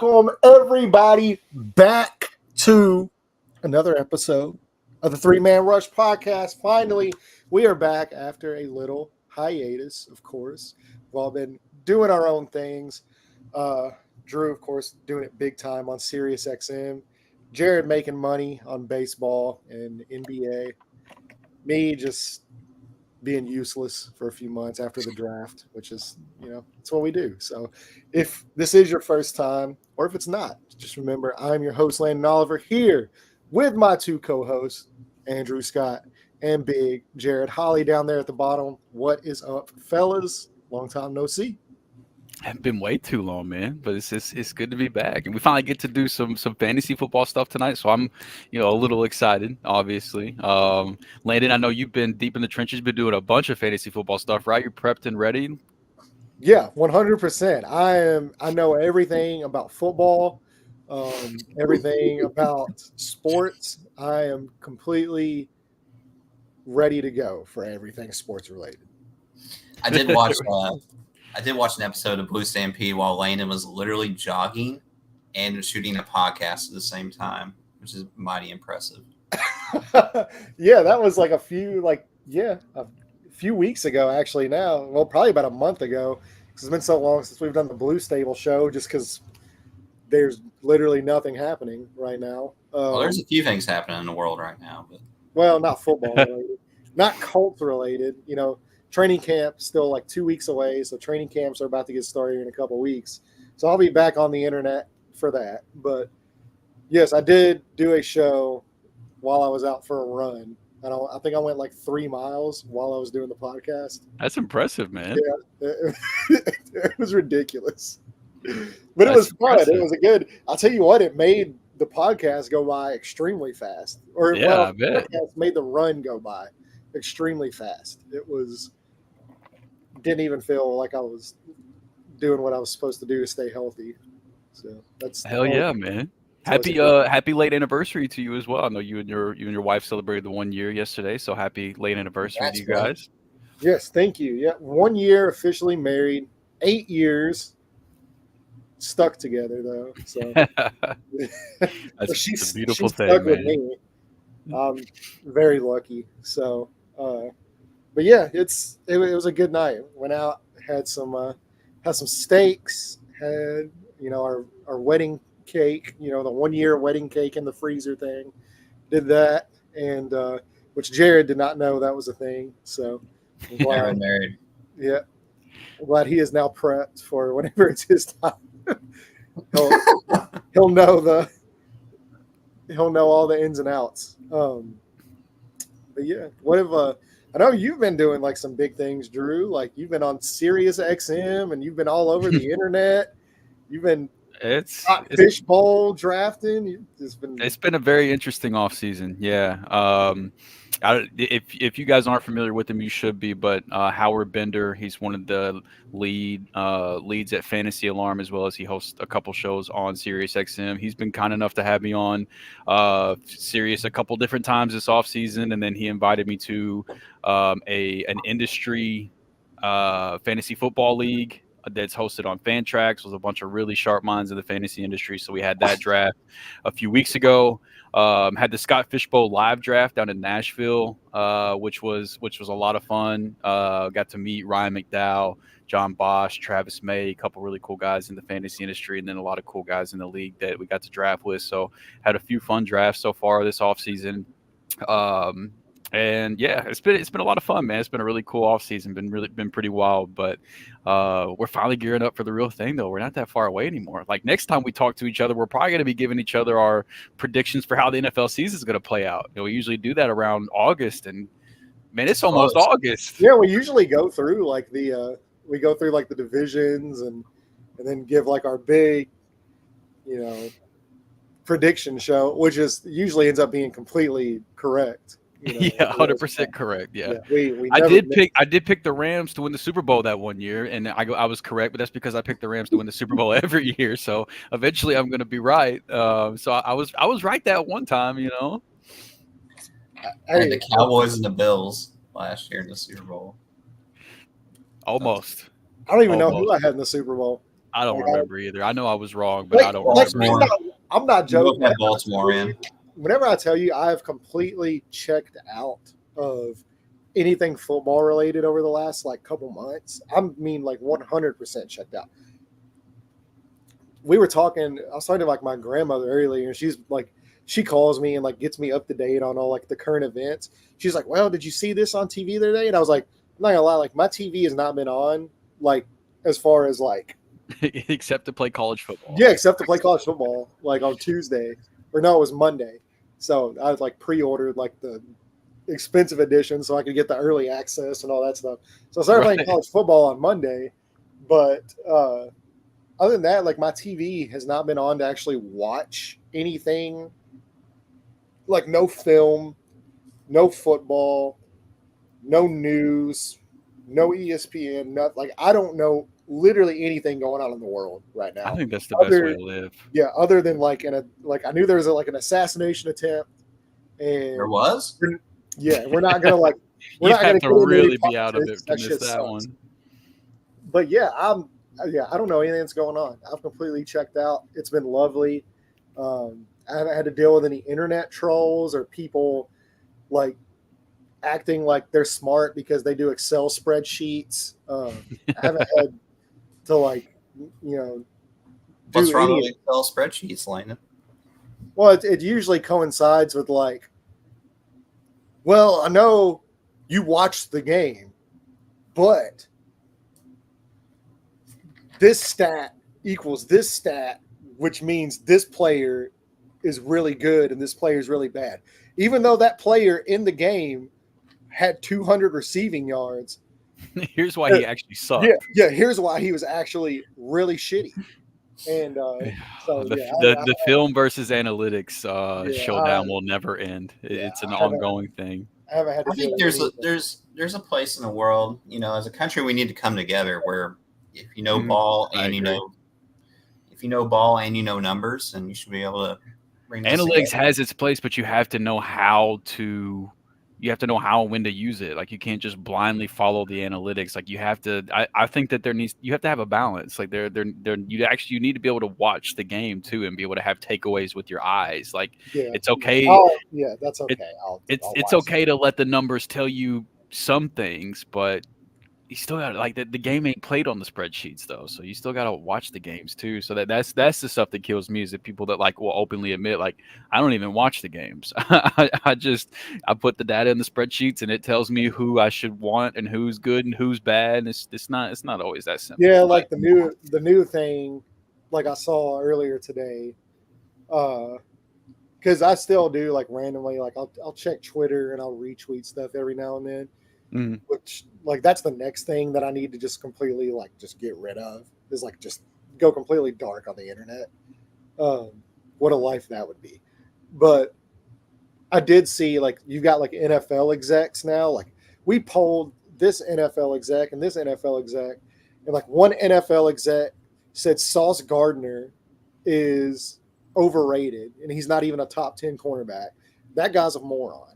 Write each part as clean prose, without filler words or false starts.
Welcome everybody back to another episode of the Three Man Rush podcast. Finally, we are back after a little hiatus, of course. We've all been doing our own things. Drew, of course, doing it big time on Sirius XM. Jared making money on baseball and NBA. Me just being useless for a few months after the draft, which is, it's what we do. So if this is your first time, or if it's not, just remember I'm your host, Landon Oliver, here with my two co-hosts, Andrew Scott and Big Jared Holly down there at the bottom. What is up, fellas? Long time no see. Haven't been way too long, man, but it's good to be back, and we finally get to do some fantasy football stuff tonight. So I'm, a little excited, obviously. Landon, I know you've been deep in the trenches, been doing a bunch of fantasy football stuff, right? You're prepped and ready. Yeah, 100%. I know everything about football, everything about sports. I am completely ready to go for everything sports related. I did watch an episode of Blue Stampede while Landon was literally jogging and shooting a podcast at the same time, which is mighty impressive. Yeah, that was like a few weeks ago, actually. Now, well, probably about a month ago, because it's been so long since we've done the Blue Stable show, just because there's literally nothing happening right now. Well, there's a few things happening in the world right now, but not football related, not Colts related. Training camp still like 2 weeks away, so training camps are about to get started in a couple weeks. So I'll be back on the internet for that. But yes, I did do a show while I was out for a run. I think I went like 3 miles while I was doing the podcast. That's impressive, man. Yeah, it was ridiculous, but it was fun. Impressive. It was a good. I'll tell you what, it made the podcast go by extremely fast. I bet. The podcast made the run go by extremely fast. It didn't even feel like I was doing what I was supposed to do to stay healthy. So that's hell yeah, man. Happy late anniversary to you as well. I know you and your wife celebrated the 1 year yesterday, so happy late anniversary to you guys. Yes, thank you. Yeah, 1 year officially married, 8 years stuck together though. So that's she's a beautiful thing, stuck man. With me. I'm very lucky. So, but yeah, it was a good night. Went out, had some steaks, had our wedding cake, the 1 year wedding cake in the freezer thing. Did that, and which Jared did not know that was a thing. So I'm glad, married. Yeah, I'm glad he is now prepped for whenever it's his time. he'll know all the ins and outs. But yeah, what if I know you've been doing like some big things, Drew. Like you've been on Sirius XM and you've been all over the internet. You've been fishbowl drafting. It's been a very interesting off season. Yeah. If you guys aren't familiar with him, you should be. But Howard Bender, he's one of the leads at Fantasy Alarm, as well as he hosts a couple shows on Sirius XM. He's been kind enough to have me on Sirius a couple different times this off season, and then he invited me to an industry fantasy football league that's hosted on Fantrax with a bunch of really sharp minds in the fantasy industry. So we had that draft a few weeks ago. Had the Scott Fishbowl live draft down in Nashville, which was a lot of fun. Got to meet Ryan McDowell, John Bosch, Travis May, a couple really cool guys in the fantasy industry, and then a lot of cool guys in the league that we got to draft with. So had a few fun drafts so far this offseason. And yeah, it's been a lot of fun, man. It's been a really cool off season. Been pretty wild, but we're finally gearing up for the real thing, though. We're not that far away anymore. Like next time we talk to each other, we're probably going to be giving each other our predictions for how the NFL season is going to play out. We usually do that around August, and man, it's almost August. Yeah, we usually go through like the divisions and then give like our big, prediction show, which is usually ends up being completely correct. Yeah, 100% correct. Yeah, we I did pick the Rams to win the Super Bowl that 1 year, and I was correct, but that's because I picked the Rams to win the Super Bowl every year. So eventually, I'm going to be right. So I was right that one time. And the Cowboys and the Bills last year in the Super Bowl. Almost. I don't even know who I had in the Super Bowl. I don't Like, remember either. I know I was wrong, but I don't Baltimore. remember. I'm not You both joking. have Baltimore in. Whenever I tell you I have completely checked out of anything football related over the last like couple months, I mean like 100% checked out. I was talking to like my grandmother earlier, and she's like, she calls me and like gets me up to date on all like the current events. She's like, well, did you see this on TV the other day? And I was like, I'm not gonna lie, like my TV has not been on like as far as like Except to play college football. yeah, except to play college football like on Tuesday. Or no, it was Monday. So I was like pre-ordered like the expensive edition so I could get the early access and all that stuff. So I started playing college football on Monday. But other than that, like my TV has not been on to actually watch anything. Like no film, no football, no news, no ESPN, not like I don't know literally anything going on in the world right now. I think that's the best way to live. Yeah, other than like I knew there was like an assassination attempt, and There was? we're not gonna like we're You not gonna have to get into any really be out of politics. it to That miss shit that sucks. one. But yeah, I don't know anything that's going on. I've completely checked out. It's been lovely. I haven't had to deal with any internet trolls or people like acting like they're smart because they do Excel spreadsheets. I haven't had to like do What's wrong any with Excel spreadsheets, Landon? Well, it usually coincides with like, well, I know you watched the game, but this stat equals this stat, which means this player is really good and this player is really bad. Even though that player in the game had 200 receiving yards. Here's why he actually sucked. Yeah. Here's why he was actually really shitty. And so the film versus analytics showdown will never end. It's an ongoing thing. I think there's a place in the world, as a country, we need to come together where if you know ball and if you know ball and you know numbers, and you should be able to bring analytics has its place, but you have to know how and when to use it. Like you can't just blindly follow the analytics. Like you have to. I think that you have to have a balance. Like you need to be able to watch the game too and be able to have takeaways with your eyes. Like it's okay. That's okay. It's okay to let the numbers tell you some things, but you still got like the game ain't played on the spreadsheets though, so you still got to watch the games too. So that's the stuff that kills me is that people that like will openly admit like I don't even watch the games. I put the data in the spreadsheets and it tells me who I should want and who's good and who's bad. And it's not always that simple. Yeah, like the new thing, like I saw earlier today, because I still do like randomly like I'll check Twitter and I'll retweet stuff every now and then. Mm-hmm. Which like that's the next thing that I need to just completely like just get rid of is like just go completely dark on the internet. What a life that would be. But I did see like you've got like NFL execs now. Like we polled this NFL exec and this NFL exec, and like one NFL exec said Sauce Gardner is overrated and he's not even a top 10 cornerback. That guy's a moron.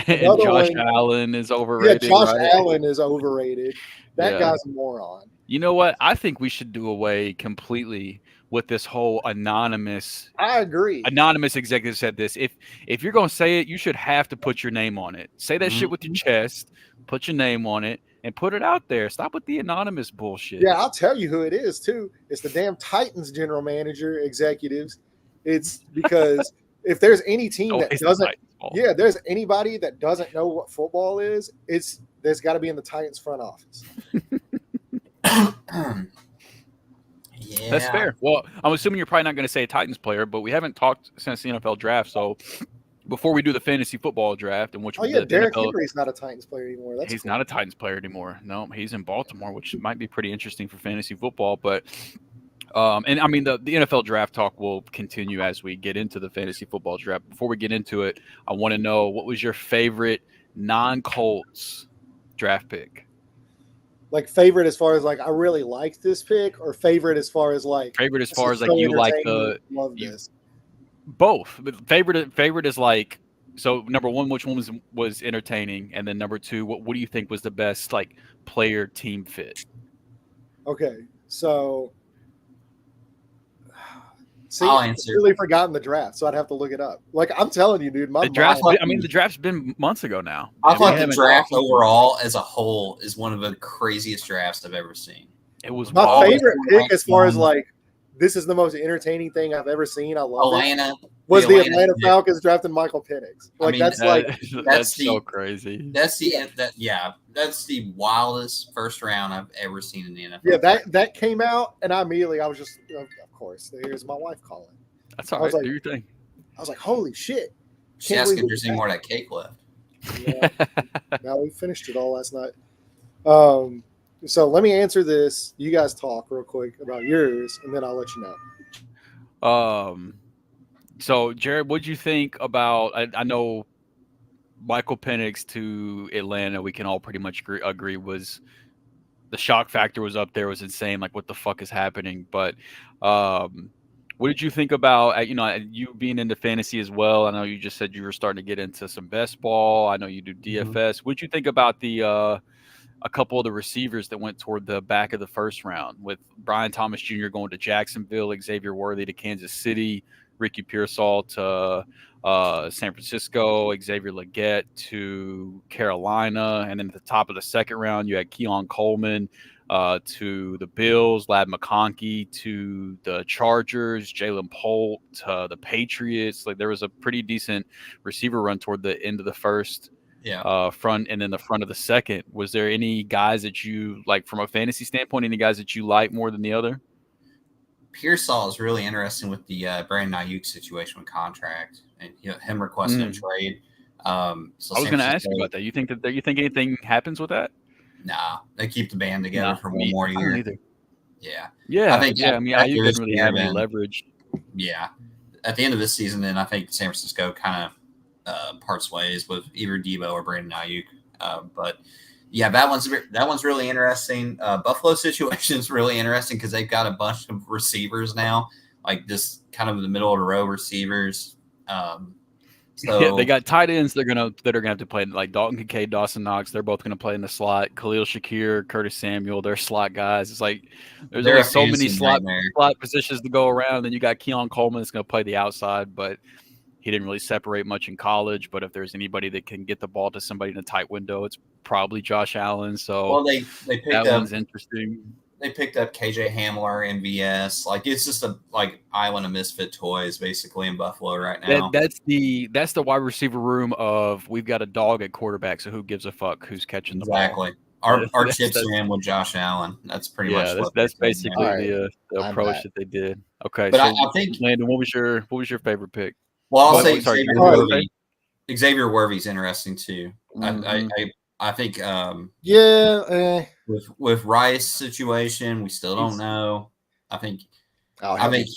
And Josh Allen is overrated. Yeah, Josh Allen is overrated. That guy's a moron. You know what? I think we should do away completely with this whole anonymous. I agree. Anonymous executive said this. If you're going to say it, you should have to put your name on it. Say that shit with your chest, put your name on it, and put it out there. Stop with the anonymous bullshit. Yeah, I'll tell you who it is, too. It's the damn Titans general manager executives. It's because if there's any team that doesn't – yeah, there's anybody that doesn't know what football is, there's got to be in the Titans front office. Yeah. That's fair. Well, I'm assuming you're probably not going to say a Titans player, but we haven't talked since the NFL draft. So before we do the fantasy football draft, and which Derek Henry's not a Titans player anymore. He's not a Titans player anymore. No, he's in Baltimore, which might be pretty interesting for fantasy football. But and I mean the NFL draft talk will continue as we get into the fantasy football draft. Before we get into it, I want to know what was your favorite non-Colts draft pick? Like favorite as far as like I really liked this pick, or favorite as far as like you like love this. Both. But favorite is like, so number one, which one was entertaining, and then number two, what do you think was the best like player team fit? Okay, so See, I'll I've answer. really forgotten the draft, so I'd have to look it up. Like I'm telling you, dude, my The draft. mind. The draft's been months ago now. I And we thought the haven't draft talked- overall as a whole is one of the craziest drafts I've ever seen. It was My wild. favorite pick, as far as One. like, this is the most entertaining thing I've ever seen. I love it. Atlanta Was the Atlanta Atlanta pick. Falcons drafting Michael Penix? I Like mean, that's like that's the- so crazy. That's the wildest first round I've ever seen in the NFL. yeah. That came out, and I was just, of course, here's my wife calling. That's all I was right. like- Do your thing. I was like, holy shit! She Can't asked believe if there's any more of that cake left. Yeah. No, we finished it all last night. So let me answer this. You guys talk real quick about yours, and then I'll let you know. So Jared, what'd you think about? I know Michael Penix to Atlanta. We can all pretty much agree was the shock factor was up there. Was insane. Like, what the fuck is happening? But what did you think about you being into fantasy as well? I know you just said you were starting to get into some best ball. I know you do DFS. What did you think about the a couple of the receivers that went toward the back of the first round, with Brian Thomas Jr. going to Jacksonville, Xavier Worthy to Kansas City, Ricky Pearsall to San Francisco, Xavier Legette to Carolina, and then at the top of the second round, you had Keon Coleman to the Bills, Lad McConkey to the Chargers, Jalen Polt to the Patriots. Like, there was a pretty decent receiver run toward the end of the first. Front and then the front of the second. Was there any guys that you like from a fantasy standpoint? Any guys that you like more than the other? Pearsall is really interesting with the Brandon Ayuk situation with contract and him requesting a trade. So I was going to ask you about that. You think anything happens with that? Nah, they keep the band together for one more year. Yeah. I think Ayuk didn't really have any leverage. Yeah. At the end of this season, then I think San Francisco kind of parts ways with either Debo or Brandon Ayuk. But yeah, that one's really interesting. Buffalo situation is really interesting because they've got a bunch of receivers now, like just kind of the middle of the row receivers. So they got tight ends that are gonna have to play, like Dalton Kincaid, Dawson Knox. They're both gonna play in the slot. Khalil Shakir, Curtis Samuel, they're slot guys. It's like there's only so many slot positions to go around. Then you got Keon Coleman that's gonna play the outside, but he didn't really separate much in college. But if there's anybody that can get the ball to somebody in a tight window, it's probably Josh Allen. So they picked that up, one's interesting. They picked up KJ Hamler, MVS. Like, it's just a island of misfit toys basically in Buffalo right now. That's the wide receiver room of we've got a dog at quarterback, so who gives a fuck who's catching the ball? Exactly. Our chips in with Josh Allen. That's pretty much that's basically right. the approach that they did. Okay, but so I think Landon, what was your favorite pick? Well, I'll say Xavier Worthy's interesting too. I think with Rice situation, we still don't know. I think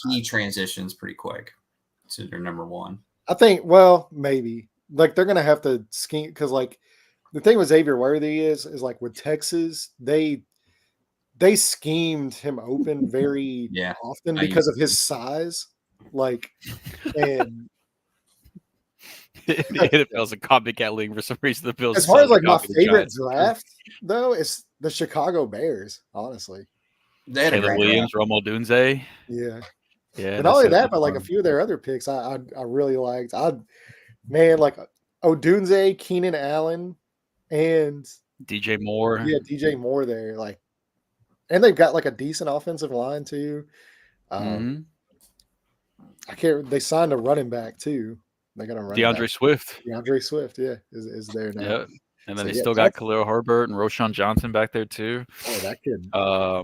he transitions pretty quick to their number one. I think maybe like they're gonna have to scheme because like the thing with Xavier Worthy is like with Texas they schemed him open very often because of his size, like and. It feels a copycat league for some reason. The Bills. As far as like my favorite draft, though, is the Chicago Bears. Honestly, they had Caleb Williams, Romo Dunze. Yeah. And not only that, but like a few of their other picks, I really liked. Like Odunze, Keenan Allen, and DJ Moore. Yeah, DJ Moore there. Like, and they've got like a decent offensive line too. I can't. They signed a running back too. They're gonna run DeAndre Swift. DeAndre Swift, is there now. Yeah. And then they still got Khalil Herbert and Roshan Johnson back there too. Oh, that could.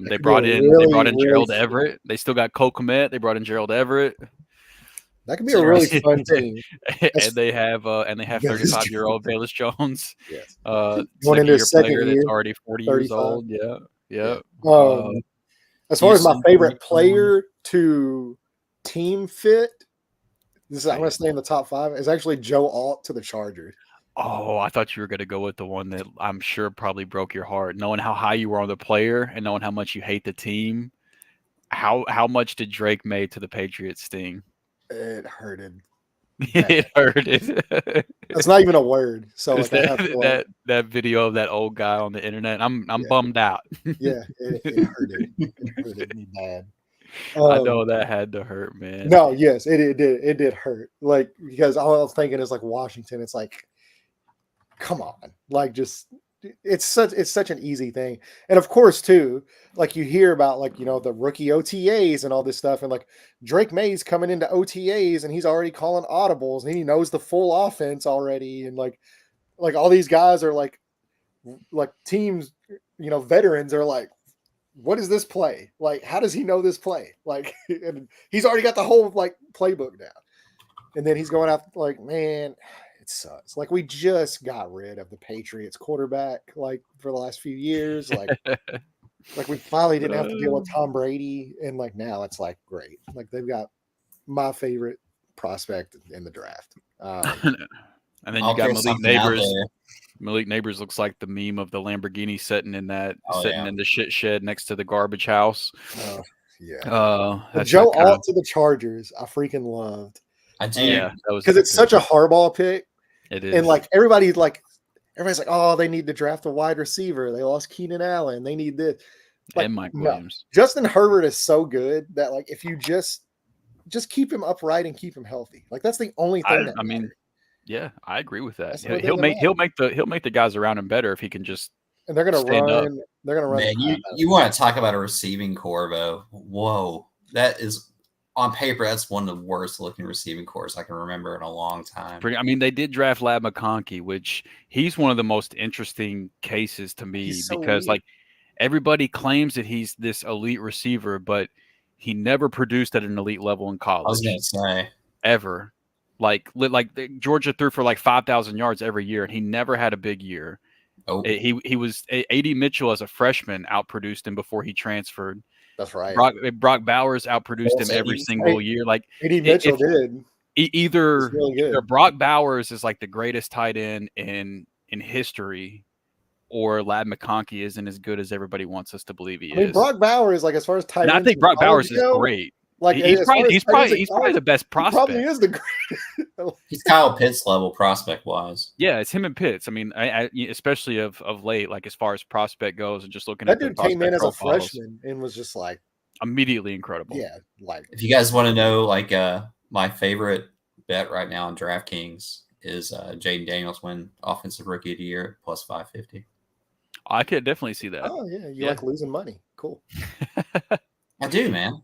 They brought in Gerald Everett. They still got Cole Kmet. They brought in Gerald Everett. That could be a really fun team. And they have 35-year-old Bayless Jones. Yes. Going into his second year. That's already 40 years old. Yeah. As far as my favorite player to team fit, I'm going to stay in the top 5. It's actually Joe Alt to the Chargers. Oh, I thought you were going to go with the one that I'm sure probably broke your heart, knowing how high you were on the player and knowing how much you hate the team. How much did Drake make to the Patriots sting? It hurted. It hurted. That's not even a word. So like that video of that old guy on the internet, I'm bummed out. Yeah, it hurted. It hurted me bad. I know that had to hurt, man. No, yes, it did. It did hurt. Like, because all I was thinking is like Washington. It's like, come on, like just it's such an easy thing. And of course, too, like you hear about like the rookie OTAs and all this stuff, and like Drake May's coming into OTAs and he's already calling audibles and he knows the full offense already, and like all these guys are like teams, veterans are like, what is this play? Like, how does he know this play? Like, and he's already got the whole like playbook down. And then he's going out like, man, it sucks. Like, we just got rid of the Patriots quarterback like for the last few years. Like we finally didn't have to deal with Tom Brady. And like now it's like great. Like they've got my favorite prospect in the draft. And then you got Malik Neighbors. Malik Neighbors looks like the meme of the Lamborghini sitting in the shit shed next to the garbage house. Yeah. Joe Alt to the Chargers, I freaking loved. I do. Yeah, because it's such a hardball pick. It is. And like everybody's like, oh, they need to draft a wide receiver. They lost Keenan Allen. They need this. Like, and Mike Williams. Justin Herbert is so good that like if you just keep him upright and keep him healthy, like that's the only thing. I mean, yeah, I agree with that. He'll make the guys around him better if he can just. And they're gonna run. Up. They're gonna run. Man, you want to talk about a receiving core, though? Whoa, that is on paper. That's one of the worst looking receiving cores I can remember in a long time. I mean, they did draft Lab McConkey, which he's one of the most interesting cases to me because like everybody claims that he's this elite receiver, but he never produced at an elite level in college. I was gonna say ever. Like Georgia threw for like 5,000 yards every year, and he never had a big year. Oh. He was A.D. Mitchell as a freshman outproduced him before he transferred. That's right. Brock Bowers outproduced him every single year. Like A.D. Mitchell did. Either Brock Bowers is like the greatest tight end in history, or Lab McConkey isn't as good as everybody wants us to believe he is. I mean, Brock Bowers, like as far as tight ends, I think Brock Bowers is great. Like he's probably the best prospect. He probably is the greatest. He's Kyle Pitts level prospect wise. Yeah, it's him and Pitts. I mean, I especially of late, like as far as prospect goes, and just looking that at dude came in as a freshman and was just like immediately incredible. Yeah, like if you guys want to know, like my favorite bet right now on DraftKings is Jaden Daniels win Offensive Rookie of the Year plus 550. I could definitely see that. Oh yeah, you like losing money? Cool. I do, man.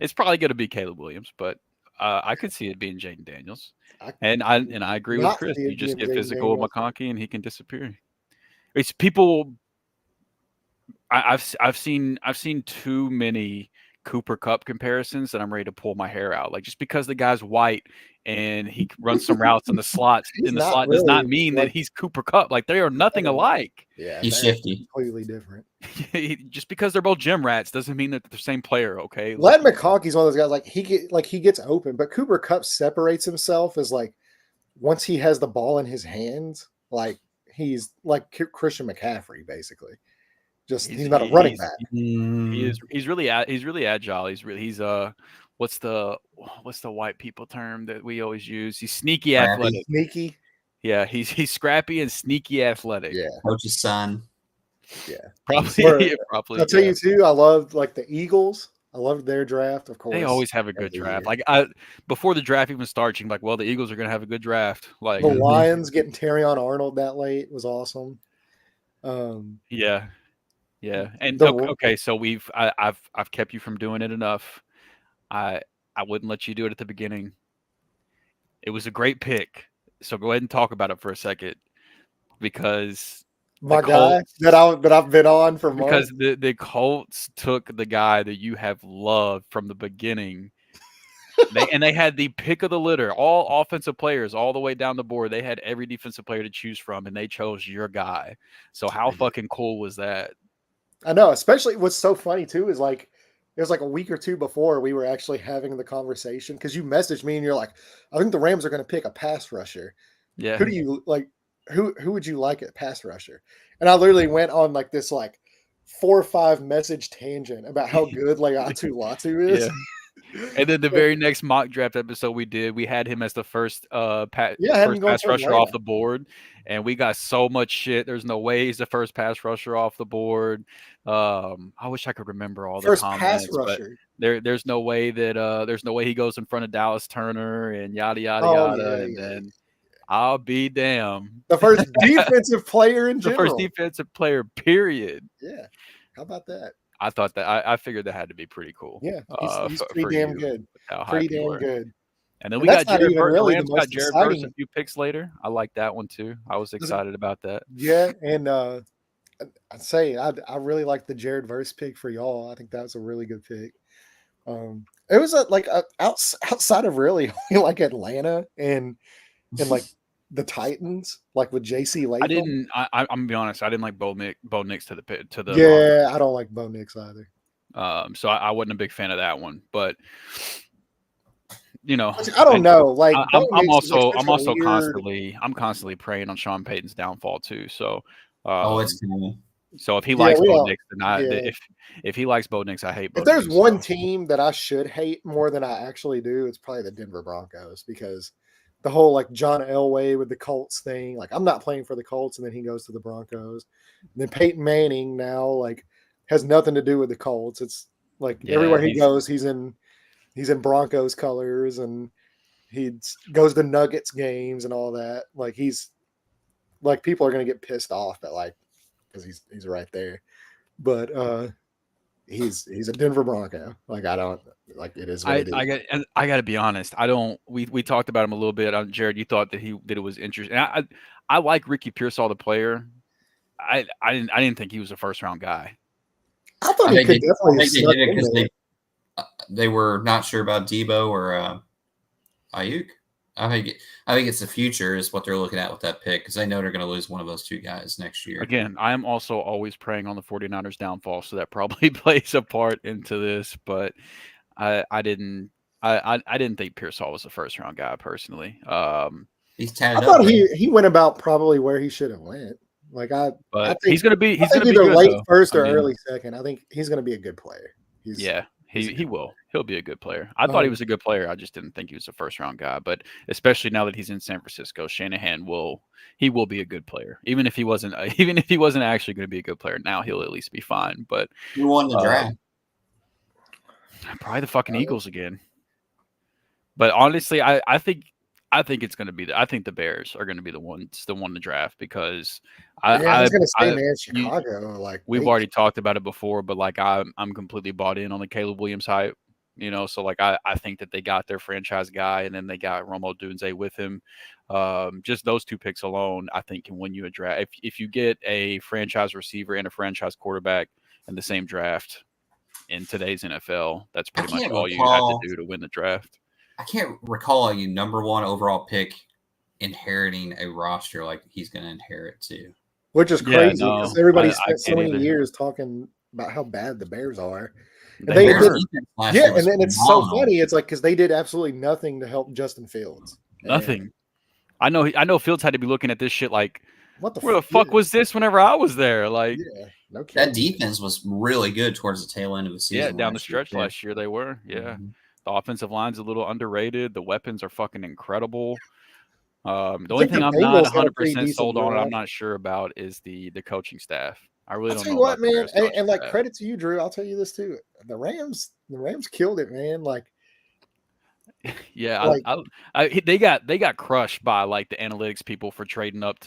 It's probably going to be Caleb Williams, but I could see it being Jaden Daniels. And I agree with Chris. You just get physical with McConkey, and he can disappear. It's people. I've seen too many Cooper Kupp comparisons that I'm ready to pull my hair out. Like just because the guy's white and he runs some routes in the slots does not mean that he's Cooper Kupp. Like they are nothing alike. Yeah, he's shifty. Completely different. Just because they're both gym rats doesn't mean that they're the same player. Okay. Lad McConkey's one of those guys. Like he gets open, but Cooper Kupp separates himself as like once he has the ball in his hands, like he's like Christian McCaffrey basically. He's not a running back. He's really agile. He's what's the white people term that we always use? He's sneaky athletic. Sneaky. Yeah, he's scrappy and sneaky athletic. Yeah. Coach's son. Yeah. Probably. I'll tell you too, I loved like the Eagles. I loved their draft, of course. They always have a good draft. Like before the draft even starts, you're like, well, the Eagles are gonna have a good draft. Like the Lions getting Terrion Arnold that late was awesome. Yeah, and okay, so I've kept you from doing it enough. I wouldn't let you do it at the beginning. It was a great pick, so go ahead and talk about it for a second, because my guy that I've been on for months. Because the Colts took the guy that you have loved from the beginning. They had the pick of the litter, all offensive players, all the way down the board. They had every defensive player to choose from, and they chose your guy. So how fucking cool was that? I know, especially what's so funny too is like it was like a week or two before we were actually having the conversation because you messaged me and you're like, I think the Rams are going to pick a pass rusher. Yeah. Who do you like? Who would you like at pass rusher? And I literally went on like this like 4 or 5 message tangent about how good Laiatu Latu is. And then the very next mock draft episode we did, we had him as the first Yeah, I had him first going pass to rusher Atlanta. off the board, and we got so much shit. There's no way he's the first pass rusher off the board. I wish I could remember all the First pass comments, but rusher. there's no way that there's no way he goes in front of Dallas Turner and yada yada Oh, yada. yeah, And yeah. then I'll be damned. The first defensive player in The general. first defensive player, period. Yeah. How about that? I thought that I figured that had to be pretty cool. Yeah, he's for pretty damn you, good. how Pretty hype you damn were. good. And then And we that's got not Jared even Verse. really The the Rams most got Jared Verse a exciting. few picks later. I like that one too. I was excited about that. Yeah, and I'd say I really like the Jared Verse pick for y'all. I think that was a really good pick. It was outside of really like Atlanta and like the Titans, like with JC Latham. I'm gonna be honest. I didn't like Bo Nix to the Yeah, I don't like Bo Nix either. so I wasn't a big fan of that one. But you know, I don't know. Like I'm also weird... constantly praying on Sean Payton's downfall too. So it's cool. So if he likes Bo all, Nix, then if he likes Bo Nix, I hate Bo If there's Nix, one team that I should hate more than I actually do, it's probably the Denver Broncos, because the whole like John Elway with the Colts thing, like I'm not playing for the Colts, and then he goes to the Broncos. And then Peyton Manning now like has nothing to do with the Colts. It's like everywhere he goes, he's in Broncos colors, and he goes to Nuggets games and all that. Like he's like, people are gonna get pissed off that like, because he's right there. But he's a Denver Bronco. Like I don't like it is what it is. I got to be honest. I don't. We talked about him a little bit. Jared, you thought that it was interesting. And I like Ricky Pearsall, the player. I didn't think he was a first round guy. I thought he could definitely. They did it because they were not sure about Debo or Ayuk. I think it's the future is what they're looking at with that pick, because they know they're going to lose one of those two guys next year. Again, I am also always praying on the 49ers downfall, so that probably plays a part into this. But I didn't think Pearsall was the first round guy personally. He's tatted I thought he went about probably where he should have went. Like I think he's going to be either good, late though. first or early second. I think he's going to be a good player. He will. He'll be a good player. I thought he was a good player. I just didn't think he was a first round guy. But especially now that he's in San Francisco, Shanahan will be a good player. Even if he wasn't actually going to be a good player, now he'll at least be fine. But who won the draft? Probably the fucking Eagles again. But honestly, I think it's going to be I think the Bears are going to be the one to draft, because I was going to say, man, Chicago. Like we've already talked about it before, but like I'm completely bought in on the Caleb Williams hype. You know, so like I think that they got their franchise guy, and then they got Romo Dunze with him. Just those two picks alone, I think, can win you a draft. If you get a franchise receiver and a franchise quarterback in the same draft in today's NFL, that's pretty much all you have to do to win the draft. I can't recall a number one overall pick inheriting a roster like he's going to inherit too. Which is crazy, because everybody spent so many years talking about how bad the Bears are. And then it's so funny. It's like, because they did absolutely nothing to help Justin Fields. Nothing. I know Fields had to be looking at this shit like, where the fuck was this whenever I was there? Like, no kidding. That defense was really good towards the tail end of the season. Yeah, down the stretch last year they were. Yeah. Mm-hmm. The offensive line's a little underrated. The weapons are fucking incredible. The only thing I'm not 100% sold on, and I'm not sure about, is the coaching staff. I really don't know. What, man, and like credit to you, Drew. I'll tell you this too. The Rams killed it, man. Like, yeah, they got crushed by like the analytics people for trading up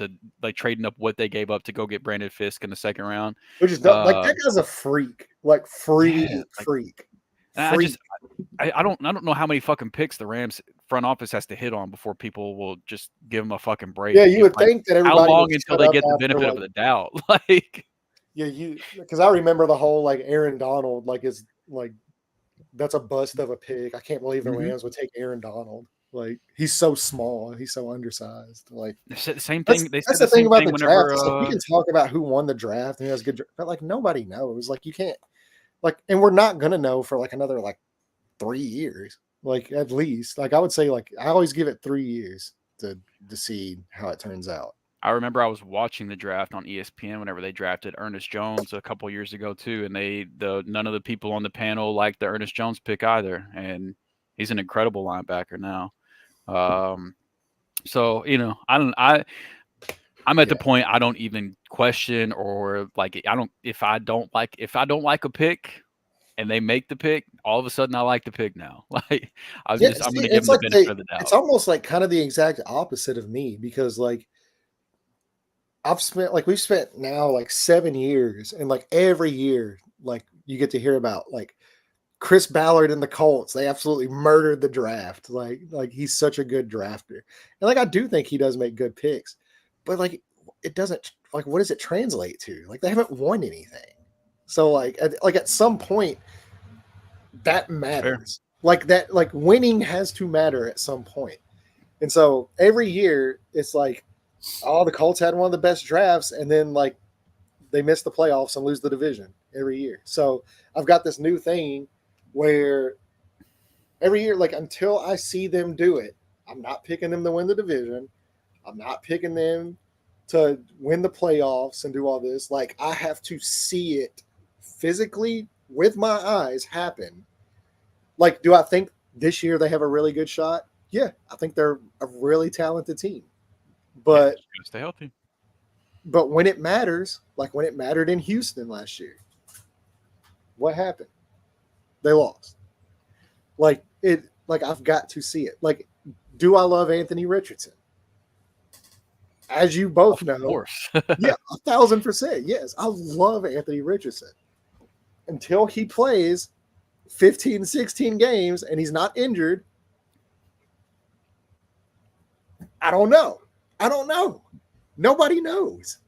what they gave up to go get Brandon Fisk in the second round. Which is like, that guy's a freak, like freak. I don't know how many fucking picks the Rams front office has to hit on before people will just give them a fucking break. Yeah, you would think that everybody. How long until they get the benefit of the doubt? Like, yeah, because I remember the whole like Aaron Donald, like is like that's a bust of a pick. I can't believe the Rams would take Aaron Donald. Like, he's so small, he's so undersized. Like, the same thing. That's the thing about the draft. Like, we can talk about who won the draft and who has good, but like nobody knows. Like, you can't. Like, and we're not gonna know for like another like 3 years, like at least. Like I would say, like I always give it 3 years to see how it turns out. I remember I was watching the draft on ESPN whenever they drafted Ernest Jones a couple years ago too, and none of the people on the panel liked the Ernest Jones pick either, and he's an incredible linebacker now. So I'm at the point I don't even question or like if I don't like a pick and they make the pick, all of a sudden I like the pick now. Like I'm going to give them the benefit of the doubt. It's almost like kind of the exact opposite of me because like we've spent now like 7 years and like every year like you get to hear about like Chris Ballard and the Colts. They absolutely murdered the draft. Like he's such a good drafter. And like I do think he does make good picks. But like it doesn't like what does it translate to? Like they haven't won anything. So like at some point that matters. Like winning has to matter at some point. And so every year it's like, oh, the Colts had one of the best drafts, and then like they miss the playoffs and lose the division every year. So I've got this new thing where every year, like until I see them do it, I'm not picking them to win the division. I'm not picking them to win the playoffs and do all this. Like I have to see it physically with my eyes happen. Like, do I think this year they have a really good shot? Yeah, I think they're a really talented team. But stay healthy. But when it matters, like when it mattered in Houston last year, what happened? They lost. Like I've got to see it. Like, do I love Anthony Richardson? As you both know, of course. Yeah, 1,000%. Yes, I love Anthony Richardson. Until he plays 15, 16 games and he's not injured, I don't know. Nobody knows.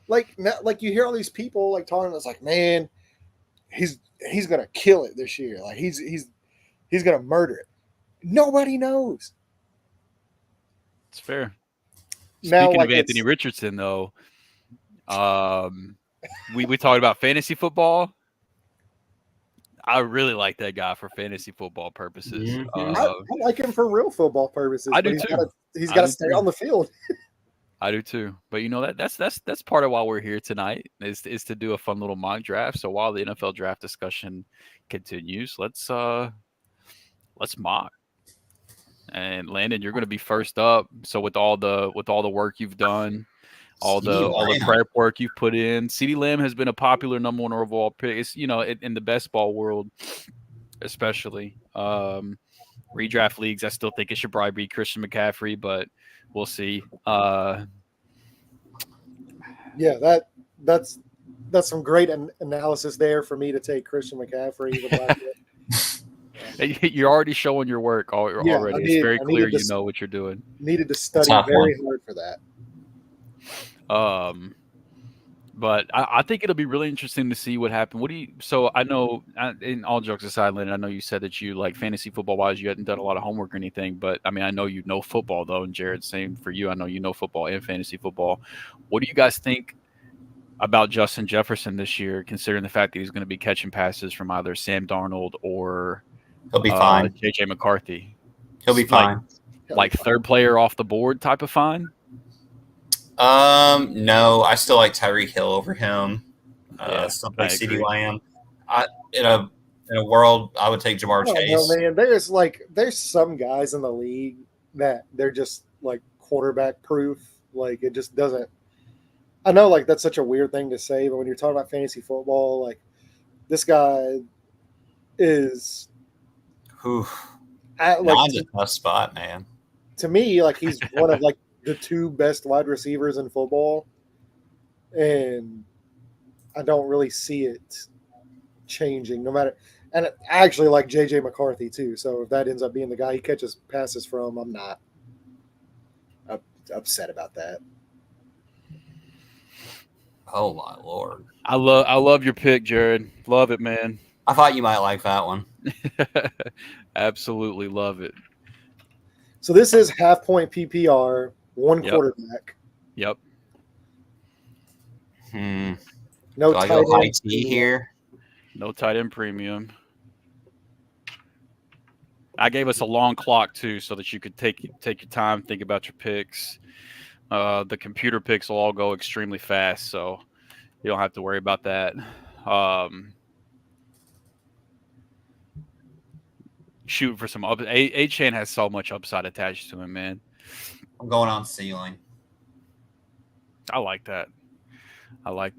Like you hear all these people like talking. It's like, man, he's gonna kill it this year. Like he's gonna murder it. Nobody knows. It's fair. Now, Speaking of Anthony Richardson, though, we talked about fantasy football. I really like that guy for fantasy football purposes. Mm-hmm. I like him for real football purposes. I do too. He's got to stay on the field. I do too. But you know that's part of why we're here tonight is to do a fun little mock draft. So while the NFL draft discussion continues, let's mock. And Landon, you're going to be first up. So with all the work you've done, all the prep work you've put in, CeeDee Lamb has been a popular number one overall pick. It's, in the best ball world, especially redraft leagues. I still think it should probably be Christian McCaffrey, but we'll see. Yeah, that's some great analysis there for me to take Christian McCaffrey. You're already showing your work already. It's very clear you know what you're doing. Needed to study very hard for that. But I think it'll be really interesting to see what happened. So I know, in all jokes aside, Landon, I know you said that you like fantasy football wise, you hadn't done a lot of homework or anything, but I mean, I know you know football though. And Jared, same for you. I know you know football and fantasy football. What do you guys think about Justin Jefferson this year, considering the fact that he's going to be catching passes from either Sam Darnold or he'll be fine. JJ McCarthy? He'll be fine. Like third player off the board type of fine? No, I still like Tyreek Hill over him. Still like CeeDee Lamb. In a world, I would take Jamar Chase. Man, there's some guys in the league that they're just like quarterback proof. Like it just doesn't. I know, like that's such a weird thing to say, but when you're talking about fantasy football, like this guy is. Not a tough spot, man. To me, like he's one of like the two best wide receivers in football, and I don't really see it changing. No matter, and I actually like JJ McCarthy too. So if that ends up being the guy he catches passes from, I'm not upset about that. Oh my Lord! I love your pick, Jared. Love it, man. I thought you might like that one. Absolutely love it. So this is half point PPR, one quarterback. Yep. No Do I go high T here? No tight end premium. I gave us a long clock too, so that you could take your time, think about your picks. The computer picks will all go extremely fast, so you don't have to worry about that. Shooting for some up. A-Chan has so much upside attached to him, man. I'm going on ceiling. I like that. I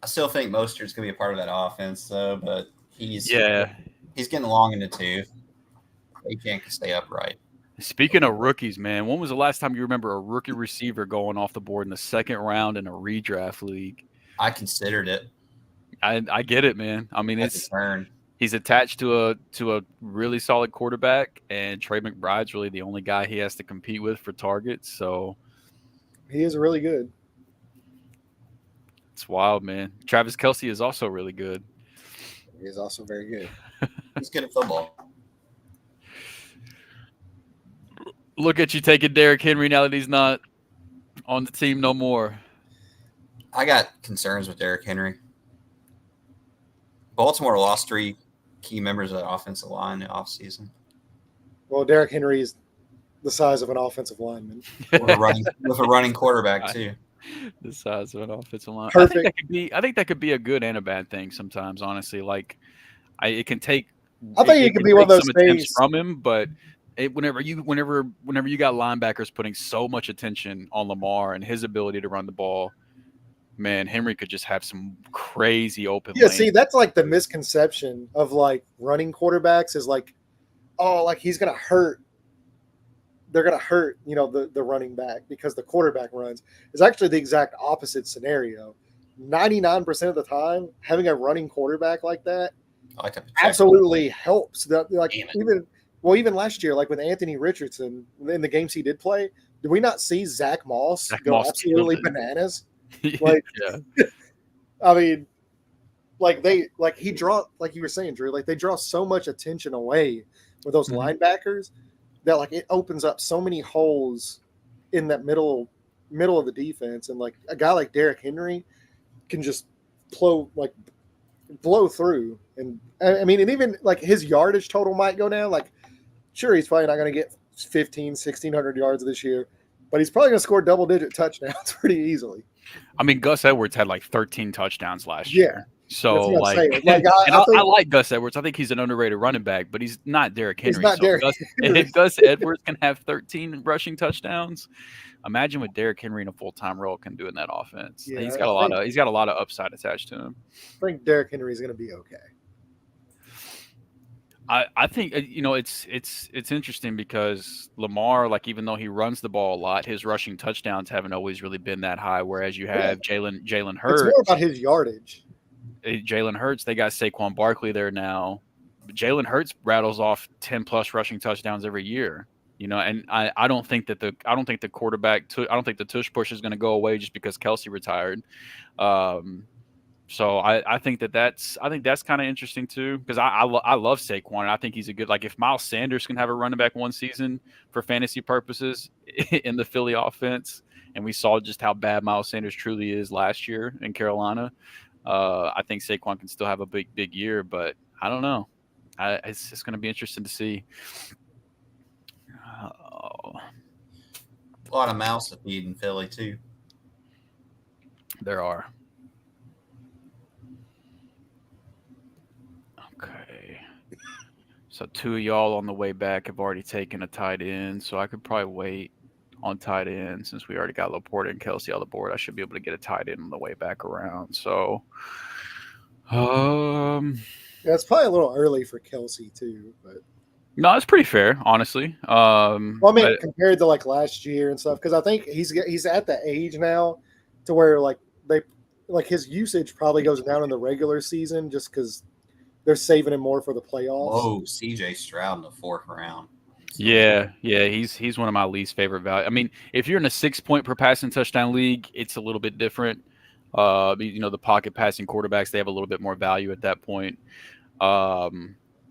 still think Mostert's going to be a part of that offense, though, but he's getting long in the tooth. A-Chan can stay upright. Speaking of rookies, man, when was the last time you remember a rookie receiver going off the board in the second round in a redraft league? I considered it. I get it, man. I mean, That's a turn. He's attached to a really solid quarterback, and Trey McBride's really the only guy he has to compete with for targets. So he is really good. It's wild, man. Travis Kelce is also really good. He is also very good. He's good at football. Look at you taking Derrick Henry now that he's not on the team no more. I got concerns with Derrick Henry. Baltimore lost 3 key members of the offensive line in the offseason. Well, Derrick Henry is the size of an offensive lineman. with a running quarterback, too. The size of an offensive line. Perfect. I think that could be a good and a bad thing sometimes, honestly. Like, it can take. I think it could be one of those things from him, but whenever you got linebackers putting so much attention on Lamar and his ability to run the ball, man, Henry could just have some crazy open lanes. See, that's like the misconception of like running quarterbacks is like, oh, like he's gonna hurt. They're gonna hurt, the running back because the quarterback runs. It's actually the exact opposite scenario. 99% of the time, having a running quarterback like that absolutely helps. Even last year, like with Anthony Richardson in the games he did play, did we not see Zach Moss go absolutely bananas? Like, yeah. I mean, he draw, like you were saying, Drew, like they draw so much attention away with those linebackers that like it opens up so many holes in that middle of the defense, and like a guy like Derrick Henry can just blow through. And I mean, and even like his yardage total might go down. Like, sure, he's probably not going to get 1,600 yards this year, but he's probably going to score double-digit touchdowns pretty easily. I mean, Gus Edwards had like 13 touchdowns last year. So, like I like Gus Edwards. I think he's an underrated running back, but he's not Derrick Henry. If Gus Edwards can have 13 rushing touchdowns, imagine what Derrick Henry in a full-time role can do in that offense. Yeah, he's got a lot of upside attached to him. I think Derrick Henry is going to be okay. I think it's interesting because Lamar, like, even though he runs the ball a lot, his rushing touchdowns haven't always really been that high. Whereas you have Jalen Hurts. It's more about his yardage. Jalen Hurts, they got Saquon Barkley there now. Jalen Hurts rattles off 10+ rushing touchdowns every year. And I don't think the tush push is going to go away just because Kelce retired. So I think that's kind of interesting too, because I love Saquon, and I think he's a good, like, if Miles Sanders can have a running back one season for fantasy purposes in the Philly offense, and we saw just how bad Miles Sanders truly is last year in Carolina, I think Saquon can still have a big year, but I don't know. It's just going to be interesting to see. A lot of mouths to feed in Philly too. There are. Okay. So 2 of y'all on the way back have already taken a tight end, so I could probably wait on tight end since we already got Laporta and Kelce on the board. I should be able to get a tight end on the way back around. So, yeah, it's probably a little early for Kelce too, but no, it's pretty fair, honestly. Compared to like last year and stuff, because I think he's at the age now to where like his usage probably goes down in the regular season just because they're saving him more for the playoffs. Whoa, C.J. Stroud in the 4th round. Yeah, he's one of my least favorite value. I mean, if you're in a 6-point per passing touchdown league, it's a little bit different. The pocket passing quarterbacks, they have a little bit more value at that point. But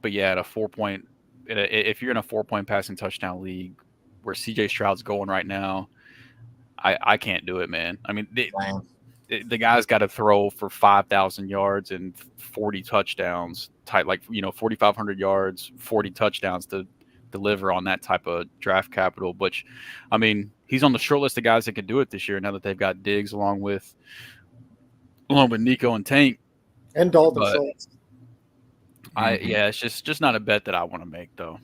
yeah, at a 4-point, if you're in a 4-point passing touchdown league where C.J. Stroud's going right now, I can't do it, man. I mean, the guy's got to throw for 5,000 yards and 40 touchdowns, 4,500 yards, 40 touchdowns to deliver on that type of draft capital. But I mean, he's on the short list of guys that can do it this year. Now that they've got Diggs along with Nico and Tank. And Dalton But Schultz. it's just not a bet that I want to make though.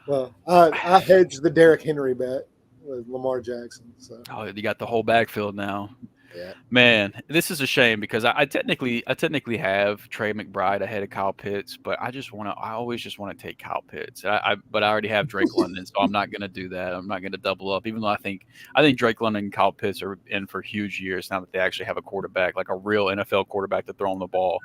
Well, I hedged the Derrick Henry bet with Lamar Jackson. So you got the whole backfield now. yeah, Man, this is a shame because I technically have Trey McBride ahead of Kyle Pitts, but I always just want to take Kyle Pitts. But I already have Drake London, so I'm not going to do that. I'm not going to double up, even though I think Drake London and Kyle Pitts are in for huge years now that they actually have a quarterback, like a real NFL quarterback to throw on the ball.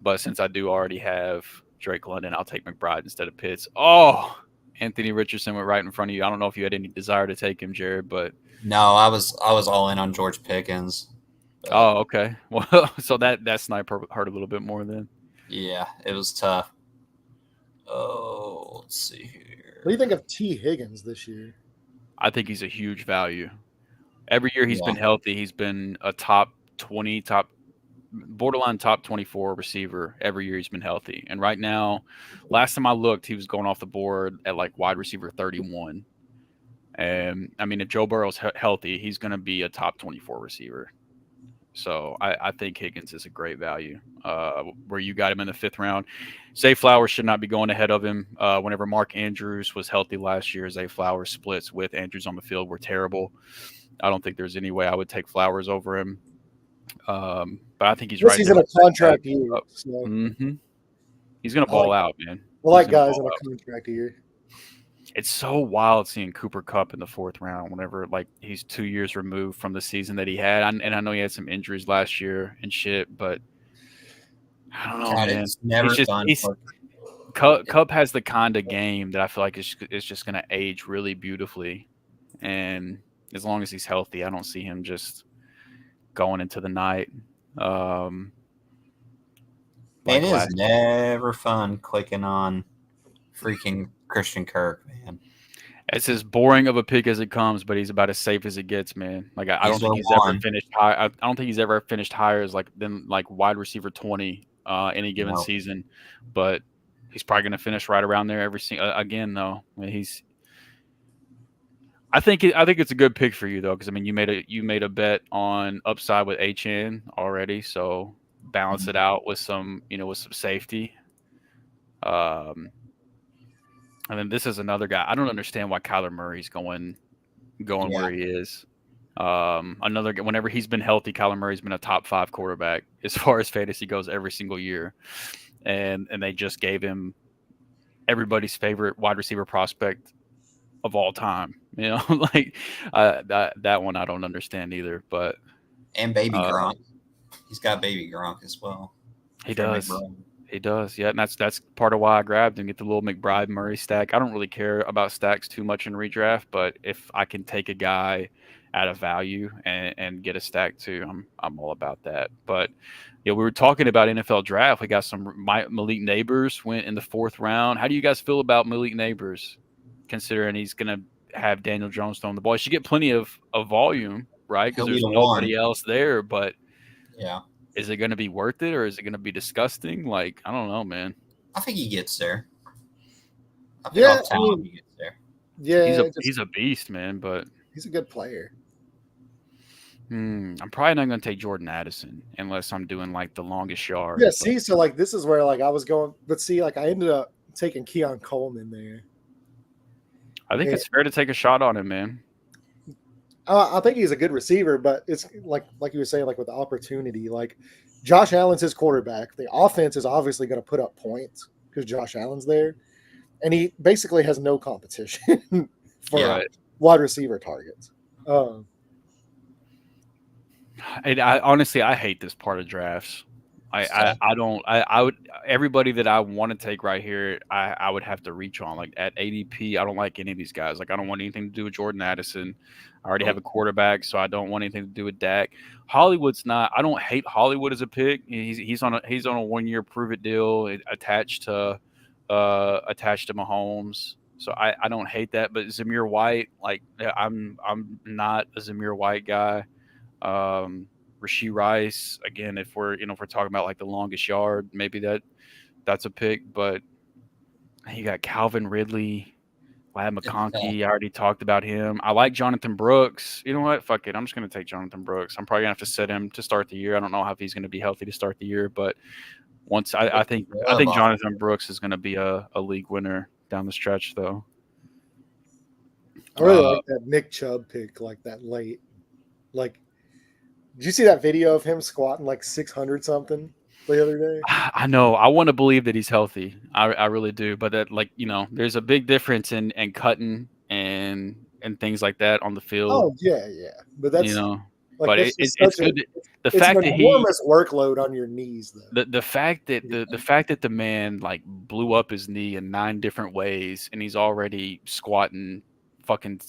But since I do already have Drake London, I'll take McBride instead of Pitts. Oh, Anthony Richardson went right in front of you. I don't know if you had any desire to take him, Jared, but No, I was all in on George Pickens. Oh, okay. Well, so that sniper hurt a little bit more then. Yeah, it was tough. Oh, let's see here. What do you think of T. Higgins this year? I think he's a huge value. Every year he's been healthy. He's been a top 20, borderline top 24 receiver every year he's been healthy. And right now, last time I looked, he was going off the board at like wide receiver 31. And I mean, if Joe Burrow's healthy, he's going to be a top 24 receiver. So I think Higgins is a great value. Where you got him in the 5th round, Zay Flowers should not be going ahead of him. Whenever Mark Andrews was healthy last year, Zay Flowers splits with Andrews on the field were terrible. I don't think there's any way I would take Flowers over him. But I think he's right. He's in a contract year. So. Mm-hmm. He's going to ball out, man. I like guys in a contract year. It's so wild seeing Cooper Kupp in the 4th round whenever like he's 2 years removed from the season that he had. And I know he had some injuries last year and shit, but I don't know, man. It's never fun. Kupp has the kind of game that I feel like it's just going to age really beautifully. And as long as he's healthy, I don't see him just going into the night. And it is never fun clicking on freaking Christian Kirk, man. It's as boring of a pick as it comes, but he's about as safe as it gets, man. Like I don't think he's ever finished high. I don't think he's ever finished higher as than wide receiver 20 any given season. But he's probably going to finish right around there every single again though. I mean, I think it's a good pick for you though, because I mean you made a bet on upside with HN already, so balance it out with some safety. And then this is another guy. I don't understand why Kyler Murray's going where he is. Another whenever he's been healthy, Kyler Murray's been a top 5 quarterback as far as fantasy goes every single year, and they just gave him everybody's favorite wide receiver prospect of all time. That one I don't understand either. But and baby Gronk, he's got baby Gronk as well. He does. He does, yeah, and that's part of why I grabbed and get the little McBride Murray stack. I don't really care about stacks too much in redraft, but if I can take a guy at a value and get a stack too, I'm all about that. But we were talking about NFL draft. We got some Malik Neighbors went in the 4th round. How do you guys feel about Malik Neighbors, considering he's going to have Daniel Jones throwing the ball? He should get plenty of volume, right? Because there's nobody else there, but yeah. Is it going to be worth it, or is it going to be disgusting? Like, I don't know, man. I think he gets there. He gets there. Yeah, he's a beast, man. But he's a good player. I'm probably not going to take Jordan Addison unless I'm doing like the longest yard. Yeah, see, so this is where I was going. But see, I ended up taking Keon Coleman there. I think it's fair to take a shot on him, man. I think he's a good receiver, but it's like you were saying, with the opportunity, Josh Allen's his quarterback. The offense is obviously going to put up points because Josh Allen's there, and he basically has no competition for wide receiver targets. And I hate this part of drafts. I would everybody that I want to take right here, I would have to reach on at ADP. I don't like any of these guys. I don't want anything to do with Jordan Addison. I already have a quarterback, so I don't want anything to do with Dak. Hollywood's not. I don't hate Hollywood as a pick. He's on a 1-year prove it deal attached to Mahomes. So I don't hate that. But Zamir White, I'm not a Zamir White guy. Rashee Rice, again, if we're talking about the longest yard, maybe that's a pick, but You got Calvin Ridley, Lad Yeah. McConkey. I already talked about him. I like Jonathan Brooks. You know what? Fuck it. I'm just going to take Jonathan Brooks. I'm probably going to have to sit him to start the year. I don't know if he's going to be healthy to start the year, but once I think Jonathan Brooks is going to be a league winner down the stretch, though. I really like that Nick Chubb pick, like that late. Like, did you see that video of him squatting like 600 something the other day? I know. I want to believe that he's healthy. I really do. But that, like, there's a big difference in cutting and things like that on the field. Oh yeah, but that's like But that's just it's such good. The it's an fact that enormous workload on your knees, though. the fact that the fact that the man like blew up his knee in 9 different ways and he's already squatting fucking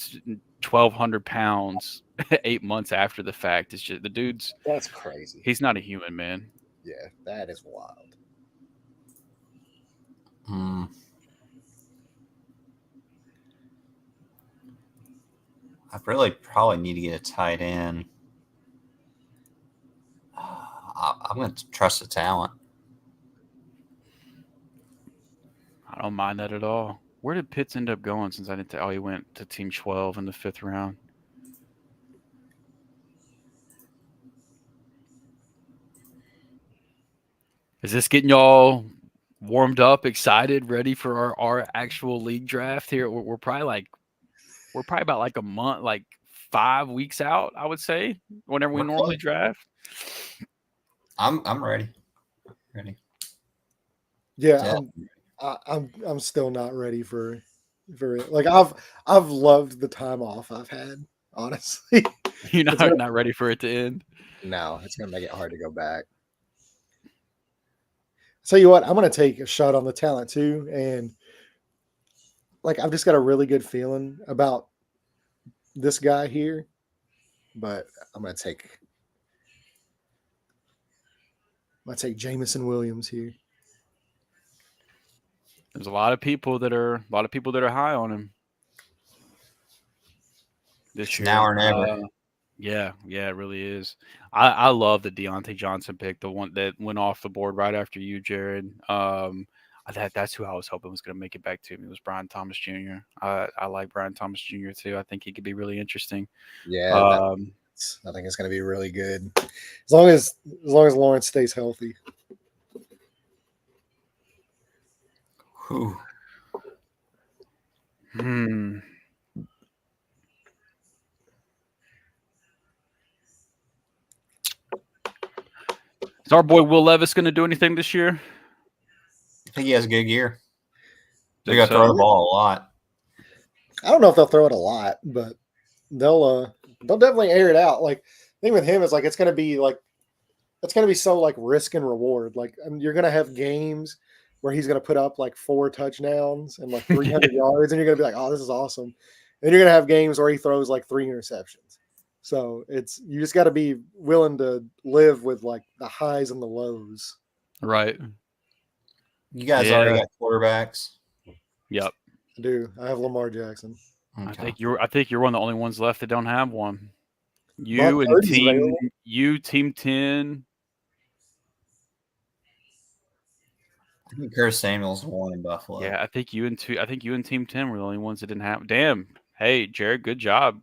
1,200 pounds 8 months after the fact is just the dude's. That's crazy. He's not a human, man. Yeah, that is wild. I really probably need to get a tight end. I'm going to trust the talent. I don't mind that at all. Where did Pitts end up going since I didn't? He went to Team 12 in the 5th round. Is this getting y'all warmed up, excited, ready for our actual league draft here? We're probably about like a month, like 5 weeks out, I would say, whenever we normally draft. I'm ready. Yeah, I'm still not ready for like I've loved the time off I've had, honestly. You're not ready for it to end? No, it's gonna make it hard to go back. Tell you what, I'm gonna take a shot on the talent too, and like I've just got a really good feeling about this guy here, but I'm gonna take Jameson Williams here. There's a lot of people that are high on him this year. Now or never. Yeah, it really is. I love the Deontay Johnson pick, the one that went off the board right after you, Jared. That's who I was hoping was going to make it back to me, was Brian Thomas Jr. I like Brian Thomas Jr. too. I think he could be really interesting. Yeah, I think it's going to be really good as long as Lawrence stays healthy. Whew. Is our boy Will Levis going to do anything this year? I think he has a good year. They're going to throw the ball a lot. I don't know if they'll throw it a lot, but they'll definitely air it out. Like, the thing with him is like it's going to be so like risk and reward. Like, you're going to have games where he's going to put up like 4 touchdowns and like 300 yards, and you're going to be like, oh, this is awesome. And you're going to have games where he throws like 3 interceptions. So you just got to be willing to live with like the highs and the lows. Right. You guys already got quarterbacks. Yep. I do. I have Lamar Jackson. Okay. I think you're one of the only ones left that don't have one. You and Team 10. I think Curtis Samuel's won in Buffalo. Yeah, I think you and Team 10 were the only ones that didn't have. Damn. Hey, Jared, good job.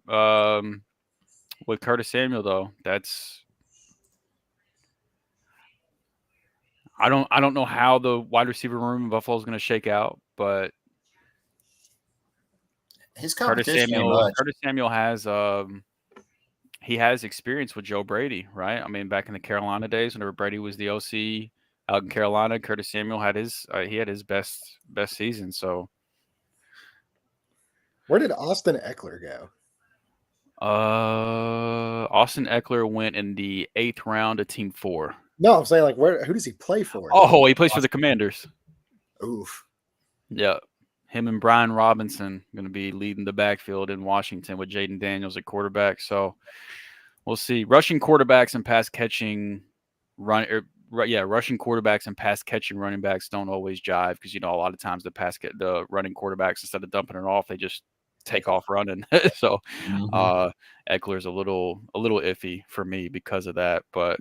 With Curtis Samuel though, I don't know how the wide receiver room in Buffalo is going to shake out, but his Curtis Samuel has he has experience with Joe Brady, right? I mean, back in the Carolina days, whenever Brady was the OC out in Carolina, Curtis Samuel had his best season. So, where did Austin Eckler go? Austin Eckler went in the 8th round of Team 4. No, I'm saying like who does he play for? Oh, he plays for the Commanders. Oof. Yeah. Him and Brian Robinson going to be leading the backfield in Washington with Jaden Daniels at quarterback. So we'll see. Rushing quarterbacks and pass catching rushing quarterbacks and pass catching running backs don't always jive because a lot of times the running quarterbacks, instead of dumping it off, they just take off running. So Eckler's a little iffy for me because of that. But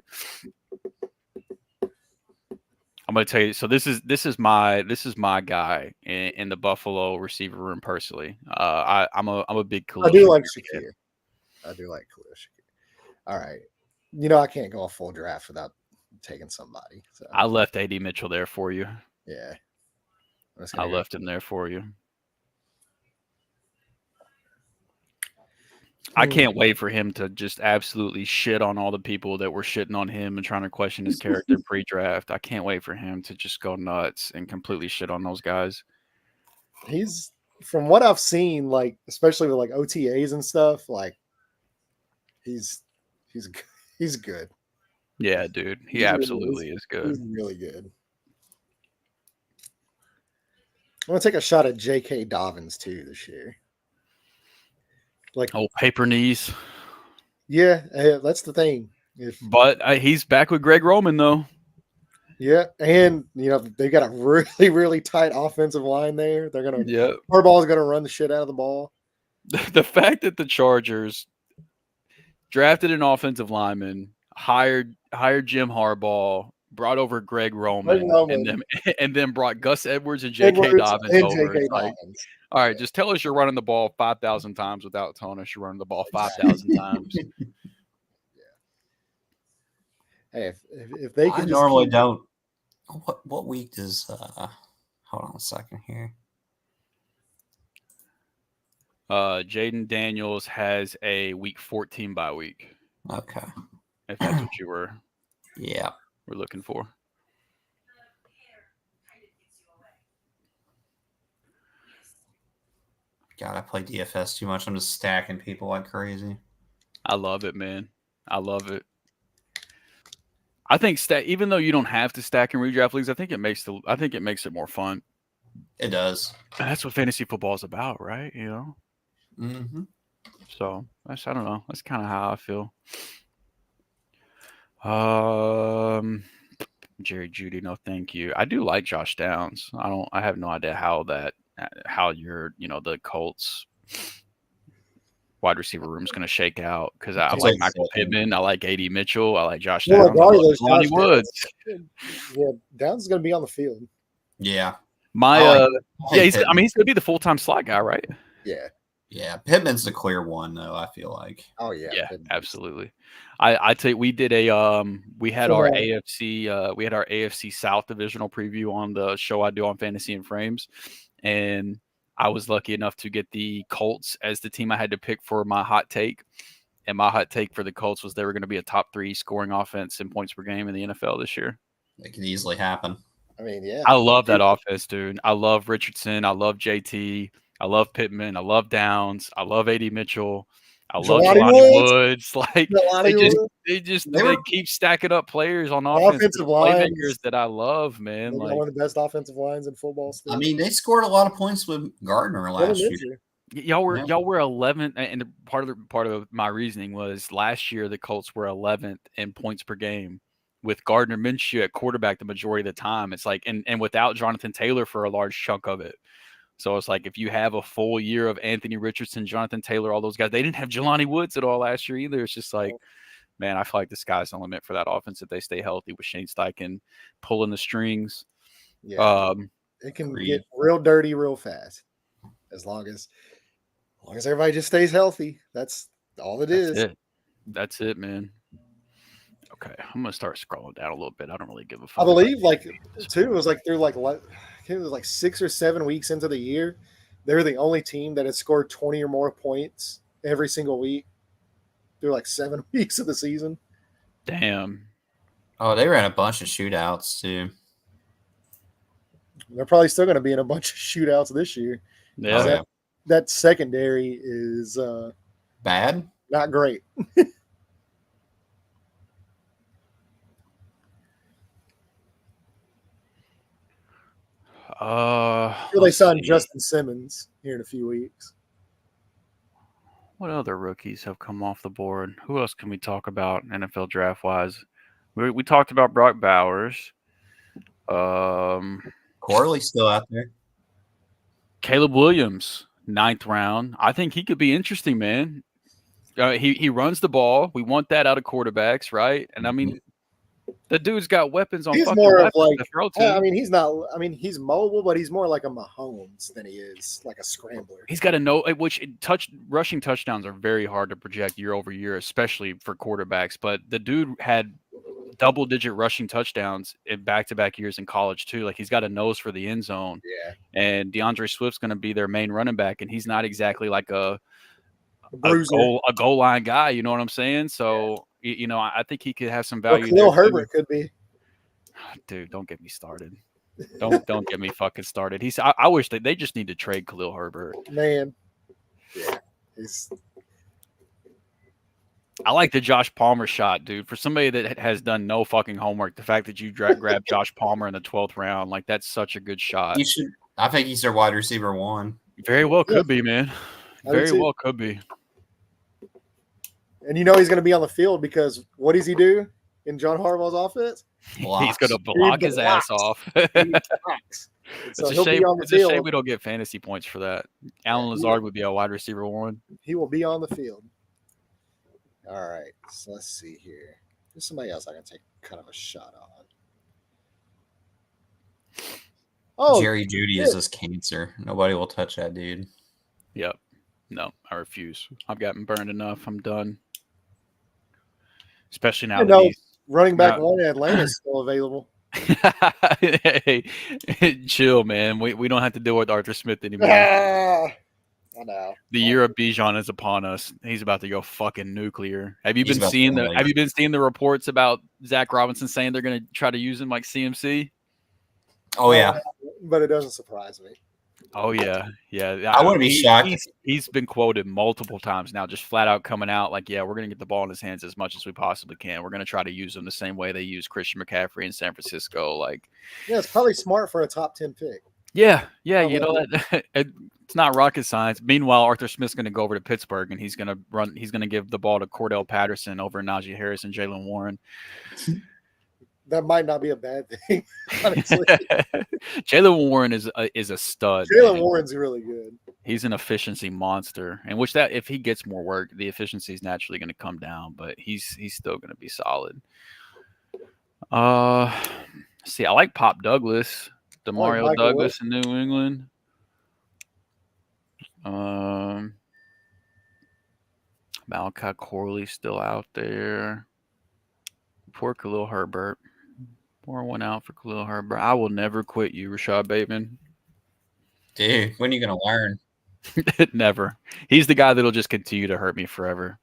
I'm gonna tell you. So this is my guy in the Buffalo receiver room personally. I'm a big Khalil I do like Shakir fan. Shakir. I do like Khalil Shakir. All right. You know, I can't go a full draft without taking somebody. So I left AD Mitchell there for you. yeah. I left him there for you. I can't wait for him to just absolutely shit on all the people that were shitting on him and trying to question his character pre-draft. I can't wait for him to just go nuts and completely shit on those guys. He's from what I've seen, like especially with like OTAs and stuff, like he's good. Yeah, dude. He absolutely is good. He's really good. I'm gonna take a shot at J.K. Dobbins too this year. Like paper knees. Yeah, that's the thing. But he's back with Greg Roman though. Yeah, and they got a really, really tight offensive line there. They're gonna Harbaugh's gonna run the shit out of the ball. The fact that the Chargers drafted an offensive lineman, hired Jim Harbaugh, brought over Greg Roman, and then brought Gus Edwards and J.K. Dobbins over. All right, just tell us you're running the ball 5,000 times without telling us you're running the ball 5,000 times. Hey, if they can, I normally don't. What week does? Hold on a second here. Jaden Daniels has a week 14 bye week. Okay, if that's what you were looking for. God, I play DFS too much. I'm just stacking people like crazy. I love it, man. I love it. I think even though you don't have to stack in redraft leagues, I think it makes it more fun. It does. That's what fantasy football is about, right? Mm-hmm. So I don't know. That's kind of how I feel. Jerry Jeudy, no, thank you. I do like Josh Downs. I have no idea how you're the Colts wide receiver room is going to shake out because I like Michael Pittman, I like AD Mitchell, I like Josh Downs, Johnny Woods. Yeah, Downs is going to be on the field. Yeah, he's going to be the full-time slot guy, right? Yeah, Pittman's the clear one though. I feel like. Oh yeah, absolutely. I tell you, we did we had our AFC South divisional preview on the show I do on Fantasy and Frames, and I was lucky enough to get the Colts as the team I had to pick for my hot take. And my hot take for the Colts was they were going to be a top 3 scoring offense in points per game in the NFL this year. It could easily happen. I mean, yeah. I love that offense, dude. I love Richardson. I love JT. I love Pittman. I love Downs. I love AD Mitchell. I love Jelani Woods. Like they keep stacking up players on offensive playmakers that I love, man. Like one of the best offensive lines in football. Still. I mean, they scored a lot of points with Gardner last year. Y'all were 11th, and part of my reasoning was last year the Colts were 11th in points per game with Gardner Minshew at quarterback the majority of the time. It's like and without Jonathan Taylor for a large chunk of it. So it's like if you have a full year of Anthony Richardson, Jonathan Taylor, all those guys, they didn't have Jelani Woods at all last year either. It's just like, man, I feel like the sky's the limit for that offense if they stay healthy with Shane Steichen pulling the strings. Yeah, it can get real dirty real fast as long as everybody just stays healthy. That's all it is. That's it, man. Okay, I'm gonna start scrolling down a little bit. I don't really give a fuck. I believe it was like through it was like 6 or 7 weeks into the year, they're the only team that had scored 20 or more points every single week through like 7 weeks of the season. Damn. Oh, they ran a bunch of shootouts too. They're probably still going to be in a bunch of shootouts this year. Yeah. That secondary is bad. Not great. They signed Justin Simmons here in a few weeks. What other rookies have come off the board? Who else can we talk about NFL draft wise? We talked about Brock Bowers. Corley's still out there. Caleb Williams, 9th round. I think he could be interesting, man. He runs the ball. We want that out of quarterbacks, right? And I mean, The dude's got weapons on He's fucking more of weapons like, to throw to. I mean, he's not. I mean, he's mobile, but he's more like a Mahomes than he is like a scrambler. He's got to know rushing touchdowns are very hard to project year over year, especially for quarterbacks. But the dude had double-digit rushing touchdowns in back-to-back years in college too. Like, he's got a nose for the end zone. Yeah, And DeAndre Swift's going to be their main running back, and he's not exactly like a bruiser. goal line guy. You know what I'm saying? So I think he could have some Well, value Khalil there Herbert too. could be. Dude, don't get me started. Don't get me fucking started. I wish they just need to trade Khalil Herbert. Man, yeah, he's. I like the Josh Palmer shot, dude. For somebody that has done no fucking homework, the fact that you grab Josh Palmer in the 12th round, like, that's such a good shot. You should. I think he's their wide receiver 1. Very well could be, man. I would Very too. well could be. And you know he's going to be on the field because what does he do in John Harbaugh's offense? Blocks. He's gonna block his ass off. He It's blocks. So a he'll shame. be on the It's a field. shame we don't get fantasy points for that. Alan Lazard would be a wide receiver 1. He will be on the field. All right, so let's see here. There's somebody else I can take kind of a shot on. Oh, Jerry Jeudy is this cancer. Nobody will touch that dude. Yep. No, I refuse. I've gotten burned enough. I'm done. Especially now that he's running back now- 1 in Atlanta is still available. Hey, chill, man. We don't have to deal with Arthur Smith anymore. I know. The year of Bijan is upon us. He's about to go fucking nuclear. Have you He's been about to seeing go Have you been seeing the reports about Zach Robinson saying they're going to try to use him like CMC? Oh yeah, But it doesn't surprise me. Oh yeah. I wouldn't be shocked. He's been quoted multiple times now, just flat out coming out like, yeah, we're going to get the ball in his hands as much as we possibly can. We're going to try to use him the same way they use Christian McCaffrey in San Francisco. Like, Yeah, it's probably smart for a top 10 pick. yeah, you know that it's not rocket science. Meanwhile, Arthur Smith's going to go over to Pittsburgh and he's going to give the ball to Cordell Patterson over Najee Harris and Jalen Warren. That might not be a bad thing, honestly. Jalen Warren is a stud. Jalen man. Warren's really good. He's an efficiency monster, and if he gets more work, the efficiency is naturally going to come down. But he's still going to be solid. See, I like Pop Douglas, Demario Michael Douglas in New England. Malachi Corley still out there. Poor Khalil Herbert. Pour one out for Khalil Herbert. I will never quit you, Rashad Bateman. dude. When are you gonna learn? Never. He's the guy that'll just continue to hurt me forever.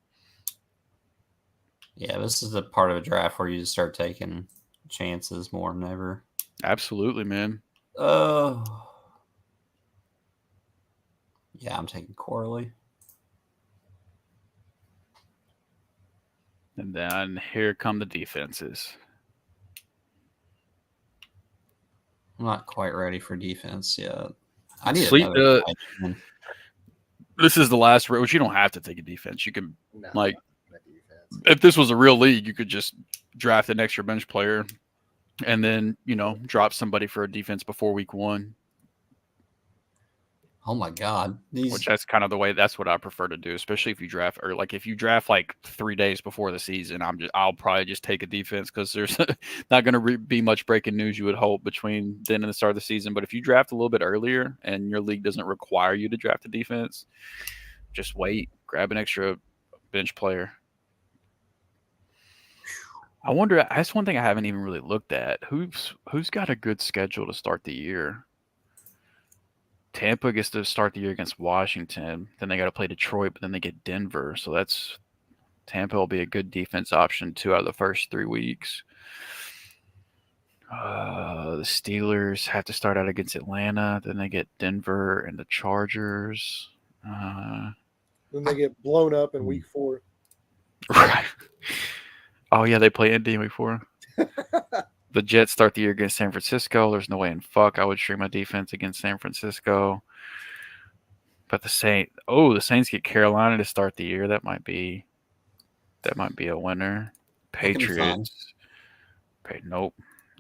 Yeah, this is the part of a draft where you just start taking chances more than ever. Absolutely, man. Oh, yeah, I'm taking Corley. And then here come the defenses. I'm not quite ready for defense yet. I need Sleep, another tight end. This is the last, which you don't have to take a defense. You can, No, like, not defense. if this was a real league, you could just draft an extra bench player and then, drop somebody for a defense before week 1. Oh my God, Which that's kind of the way. That's what I prefer to do, especially if you draft or like if you draft like 3 days before the season. I'll probably just take a defense because there's not going to be much breaking news you would hope between then and the start of the season. But if you draft a little bit earlier and your league doesn't require you to draft a defense, just wait, grab an extra bench player. I wonder. That's one thing I haven't even really looked at. Who's got a good schedule to start the year? Tampa gets to start the year against Washington. Then they got to play Detroit, but then they get Denver. So Tampa will be a good defense option 2 out of the first 3 weeks. The Steelers have to start out against Atlanta. Then they get Denver and the Chargers. Then they get blown up in week 4. Right. Oh, yeah, they play Indy in week 4. The Jets start the year against San Francisco. There's no way in fuck I would stream my defense against San Francisco. But the Saints get Carolina to start the year. That might be a winner. Patriots. Nope.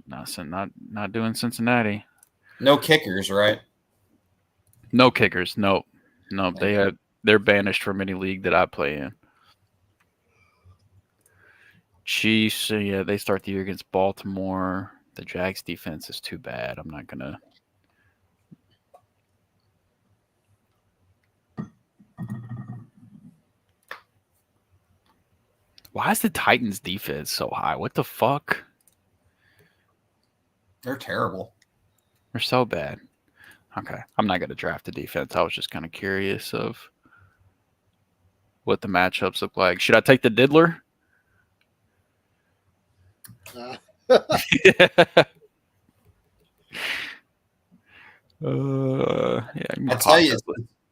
Not doing Cincinnati. No kickers, right? No kickers. Nope. They're banished from any league that I play in. Chiefs, so yeah, they start the year against Baltimore. The Jags defense is too bad. I'm not gonna. Why is the Titans defense so high? What the fuck? They're terrible. They're so bad. Okay, I'm not gonna draft the defense. I was just kind of curious of what the matchups look like. Should I take the Diddler? Yeah, I tell you,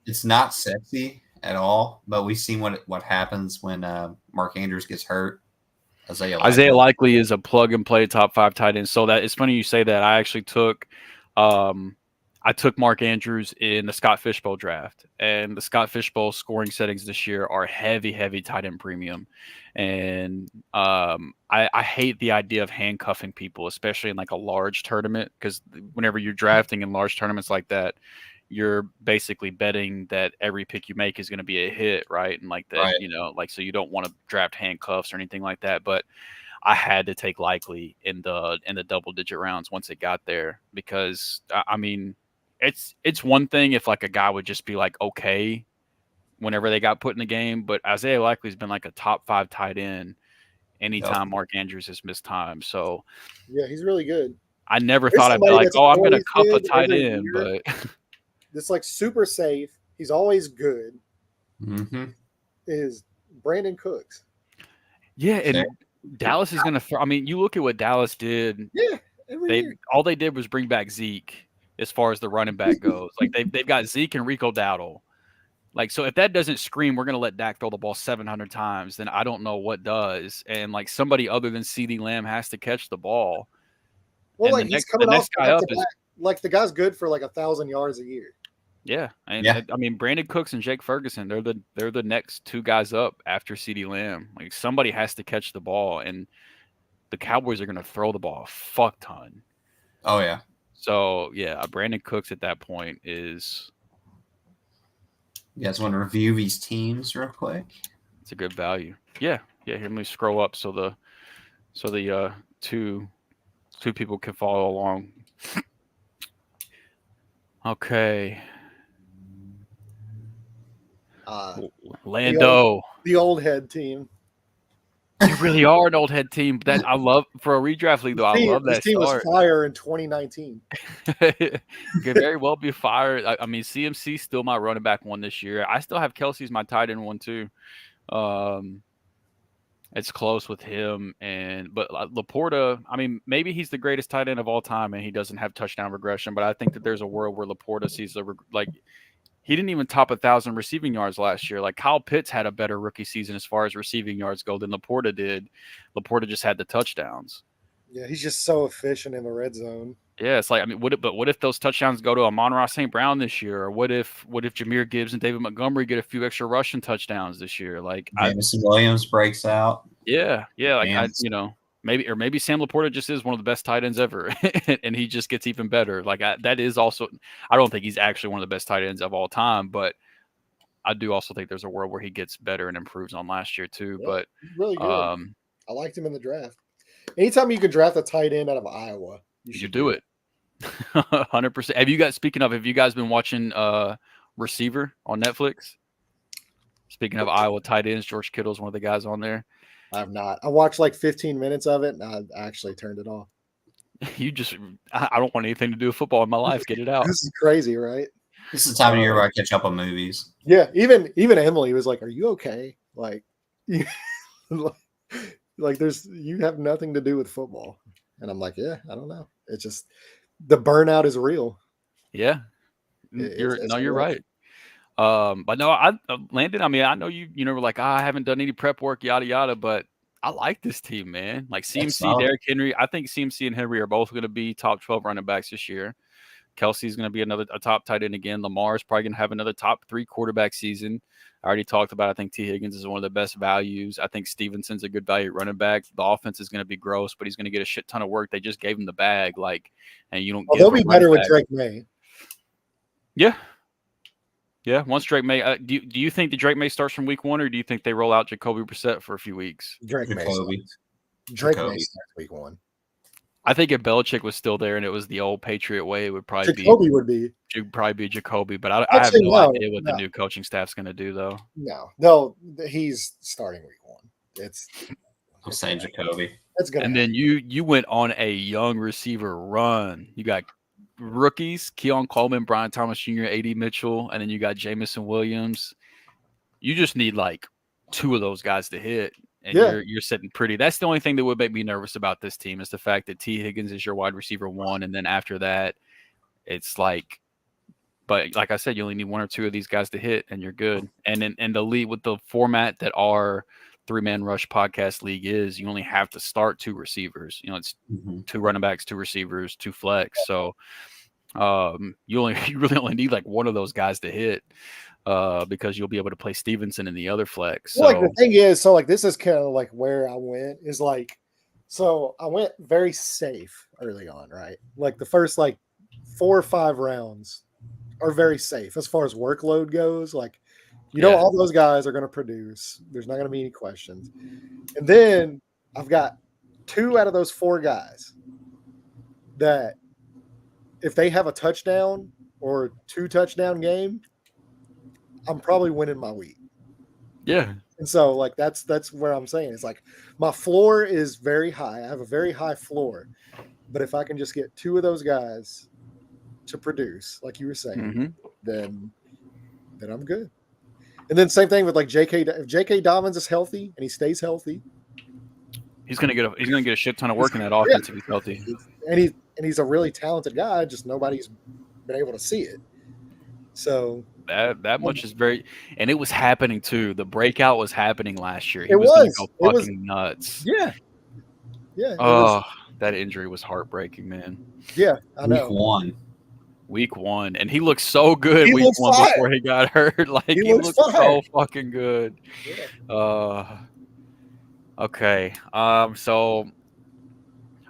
it's not sexy at all. But we've seen what happens when Mark Andrews gets hurt. Isaiah Likely is a plug and play top 5 tight end. So that it's funny you say that. I actually took Mark Andrews in the Scott Fishbowl draft, and the Scott Fishbowl scoring settings this year are heavy tight end premium. And I hate the idea of handcuffing people, especially in like a large tournament, because whenever you're drafting in large tournaments like that, you're basically betting that every pick you make is going to be a hit, right? And like that, Right. you know, like so you don't want to draft handcuffs or anything like that. But I had to take Likely in the double digit rounds once it got there, because I mean, it's one thing if like a guy would just be like okay whenever they got put in the game, but Isaiah Likely's been like a top 5 tight end anytime Mark Andrews has missed time. So yeah, he's really good. I never thought I'd be like, oh, I'm gonna cuff a tight end, but it's like super safe. He's always good. Mm-hmm. Is Brandon Cooks? Yeah, and Dallas is gonna throw. I mean, you look at what Dallas did. Yeah, all they did was bring back Zeke as far as the running back goes. Like they've got Zeke and Rico Dowdle. Like, so if that doesn't scream, we're going to let Dak throw the ball 700 times, then I don't know what does. And, like, somebody other than CeeDee Lamb has to catch the ball. Well, and like, he's coming off guy up is, like, the guy's good for, like, 1,000 yards a year. Yeah. And, I mean, Brandon Cooks and Jake Ferguson, they're the next 2 guys up after CeeDee Lamb. Like, somebody has to catch the ball, and the Cowboys are going to throw the ball a fuck ton. Oh, yeah. So, yeah, Brandon Cooks at that point is – you guys want to review these teams real quick? It's a good value. Yeah. Here, let me scroll up so the two people can follow along. Okay. Lando. The old head team. You really are an old head team. That I love for a redraft league, though. I love that. This team was fire in 2019. Could very well be fire. I mean, CMC still my running back one this year. I still have Kelsey's my tight end one too. It's close with him, but Laporta. I mean, maybe he's the greatest tight end of all time, and he doesn't have touchdown regression. But I think that there's a world where Laporta sees he didn't even top 1,000 receiving yards last year. Like Kyle Pitts had a better rookie season as far as receiving yards go than Laporta did. Laporta just had the touchdowns. Yeah, he's just so efficient in the red zone. Yeah, it's like, I mean, what if those touchdowns go to Amon-Ra St. Brown this year? Or what if Jahmyr Gibbs and David Montgomery get a few extra rushing touchdowns this year? Like Jameson Williams breaks out. Yeah. Like maybe Sam Laporta just is one of the best tight ends ever, and he just gets even better. Like that is also, I don't think he's actually one of the best tight ends of all time, but I do also think there's a world where he gets better and improves on last year too. Yeah, but really good. I liked him in the draft. Anytime you can draft a tight end out of Iowa, you do it. 100%. Have you guys been watching Receiver on Netflix? Speaking of Iowa tight ends, George Kittle's one of the guys on there. I have not. I watched like 15 minutes of it, and I actually turned it off. I don't want anything to do with football in my life. Get it out. This is crazy, right? This is the time of year where I catch up on movies. Yeah, even Emily was like, "Are you okay?" Like, you have nothing to do with football, and I'm like, "Yeah, I don't know. It's just the burnout is real." Yeah, you're right. But no, Landon, I mean, I know you were like, I haven't done any prep work, yada, yada, but I like this team, man. Like CMC, Derrick Henry. I think CMC and Henry are both going to be top 12 running backs this year. Kelsey's going to be a top tight end again. Lamar's probably going to have another top 3 quarterback season. I already talked about, I think T. Higgins is one of the best values. I think Stevenson's a good value running back. The offense is going to be gross, but he's going to get a shit ton of work. They just gave him the bag. And you don't they'll be better with Drake May. Yeah. Yeah, once Drake May, do you think the Drake May starts from week 1, or do you think they roll out Jacoby Brissett for a few weeks? Drake May. Drake Jacoby. may start week 1. I think if Belichick was still there and it was the old Patriot way, it would probably Jacoby would be. be Jacoby. But I have Actually, no no, idea what the no. new coaching staff's going to do, though. No, he's starting week 1. I'm saying Jacoby. That's gonna. And then you went on a young receiver run. You got rookies: Keon Coleman, Brian Thomas Jr., A.D. Mitchell, and then you got Jamison Williams. You just need like 2 of those guys to hit, and you're sitting pretty. That's the only thing that would make me nervous about this team is the fact that T. Higgins is your wide receiver 1, and then after that, it's like. But like I said, you only need 1 or 2 of these guys to hit, and you're good. And in the league with the format that our 3-man rush podcast league is, you only have to start 2 receivers. It's 2 running backs, 2 receivers, 2 flex. So you really only need like 1 of those guys to hit because you'll be able to play Stevenson in the other flex. So the thing is, this is kind of like where I went is like, so I went very safe early on, right? Like the first 4 or 5 rounds are very safe as far as workload goes. Like, all those guys are going to produce. There's not going to be any questions. And then I've got 2 out of those 4 guys that if they have a touchdown or 2 touchdown game, I'm probably winning my week. Yeah. And so that's where I'm saying it's like my floor is very high. I have a very high floor. But if I can just get 2 of those guys to produce, like you were saying, then I'm good. And then same thing with like JK. If JK Dobbins is healthy and he stays healthy, he's gonna get a shit ton of work in that offense if he's healthy. And he's a really talented guy. Just nobody's been able to see it. So that much is very, and it was happening too. The breakout was happening last year. He it was was gonna go fucking nuts. Yeah. Oh, that injury was heartbreaking, man. Yeah, I know. Week 1, and he looked so good week 1 before he got hurt. Like he looked so fucking good. Yeah. Okay. So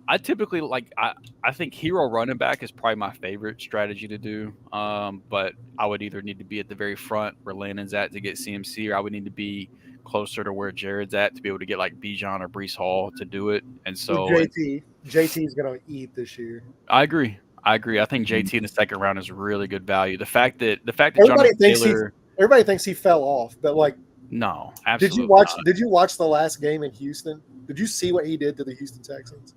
I typically I think hero running back is probably my favorite strategy to do. But I would either need to be at the very front where Landon's at to get CMC, or I would need to be closer to where Jared's at to be able to get like Bijan or Breece Hall to do it. And so JT is gonna eat this year. I agree. I think JT in the second round is really good value. The fact that everybody thinks he fell off, but like no, absolutely. Did you watch the last game in Houston? Did you see what he did to the Houston Texans?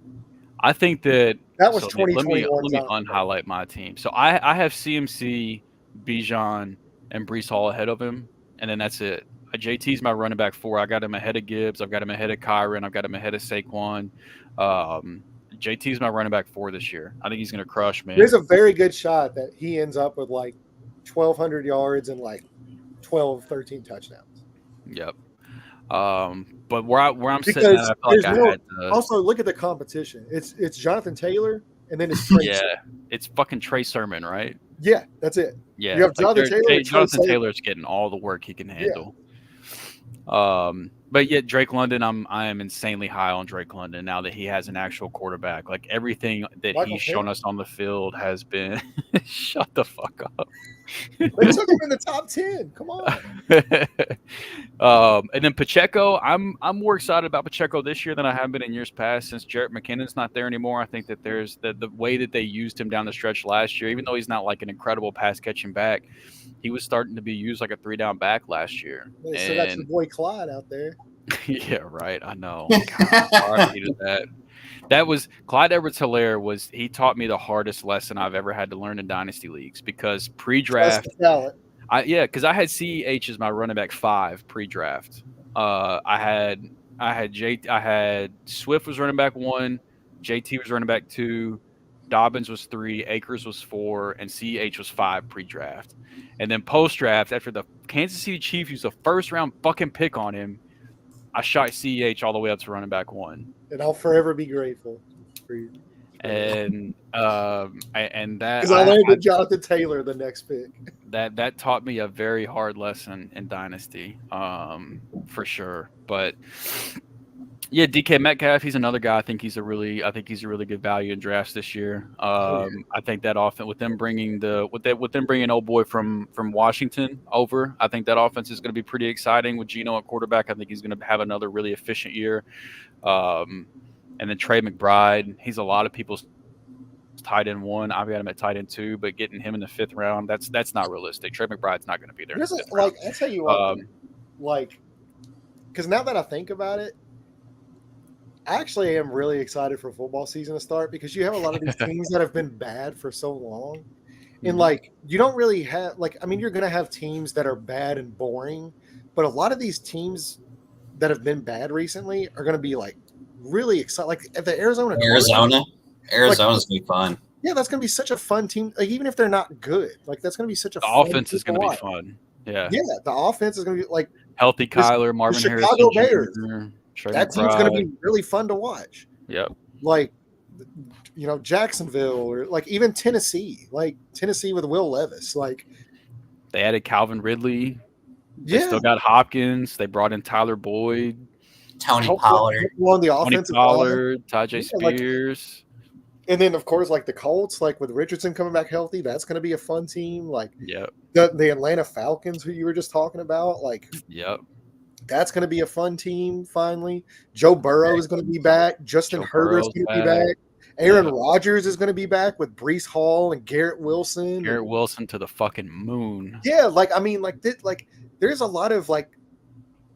I think that was 2021. Let me unhighlight my team. So I have CMC, Bijan, and Breece Hall ahead of him, and then that's it. JT's my running back 4. I got him ahead of Gibbs. I've got him ahead of Kyron. I've got him ahead of Saquon. JT's my running back 4 this year. I think he's going to crush, man. There's a very good shot that he ends up with like 1,200 yards and like 12, 13 touchdowns. Yep. But where I'm sitting at, I feel like I had to... Also, look at the competition. It's Jonathan Taylor, and then it's Trey it's fucking Trey Sermon, right? Yeah, that's it. Yeah, you have Jonathan Taylor. Jonathan Taylor's getting all the work he can handle. Yeah. But yet Drake London, I am insanely high on Drake London now that he has an actual quarterback. Like everything that he's shown us on the field has been shut the fuck up. They took him in the top 10. Come on. And then Pacheco, I'm more excited about Pacheco this year than I have been in years past since Jarrett McKinnon's not there anymore. I think that there's the way that they used him down the stretch last year, even though he's not like an incredible pass catching back, he was starting to be used like a 3-down back last year. Yeah, so that's your boy Clyde out there. Yeah, right. I know. God, I hated that. That was Clyde Edwards-Helaire he taught me the hardest lesson I've ever had to learn in dynasty leagues because pre-draft, because I had CEH as my running back 5 pre-draft. I had Swift was running back 1, JT was running back 2, Dobbins was 3, Akers was 4, and CEH was 5 pre-draft. And then post-draft, after the Kansas City Chiefs used a first-round fucking pick on him, I shot CEH all the way up to running back 1. And I'll forever be grateful for you. And that because I landed Jonathan Taylor the next pick. That taught me a very hard lesson in dynasty, for sure. But yeah, DK Metcalf, he's another guy. I think he's a really good value in drafts this year. I think that offense with them bringing old boy from Washington over, I think that offense is going to be pretty exciting with Geno at quarterback. I think he's going to have another really efficient year. And then Trey McBride, he's a lot of people's tight end 1. I've got him at tight end 2, but getting him in the 5th round, that's not realistic. Trey McBride's not going to be there in the 5th round. I tell you what, because now that I think about it, I actually am really excited for football season to start because you have a lot of these teams that have been bad for so long. And you don't really have you're going to have teams that are bad and boring, but a lot of these teams that have been bad recently are going to be really excited. Like at the Arizona's going to be fun. Yeah, that's going to be such a fun team. Like even if they're not good, that's going to be such a the fun offense is going to be fun. Yeah. Yeah, the offense is going to be healthy Kyler, Marvin Harrison, Chicago Bears. Trey that McBride. team's going to be really fun to watch. Yep. Jacksonville or even Tennessee, Tennessee with Will Levis. They added Calvin Ridley. Yeah. They still got Hopkins. They brought in Tyler Boyd, Tony Pollard, on the offensive line. Tajay Spears. And then, of course, the Colts, with Richardson coming back healthy, that's going to be a fun team. Yep. The Atlanta Falcons, who you were just talking about, yep. That's going to be a fun team, finally. Joe Burrow is going to be back. Justin Herbert's going to be back. Aaron Rodgers is going to be back with Breece Hall and Garrett Wilson. Wilson to the fucking moon. Yeah, there's a lot of,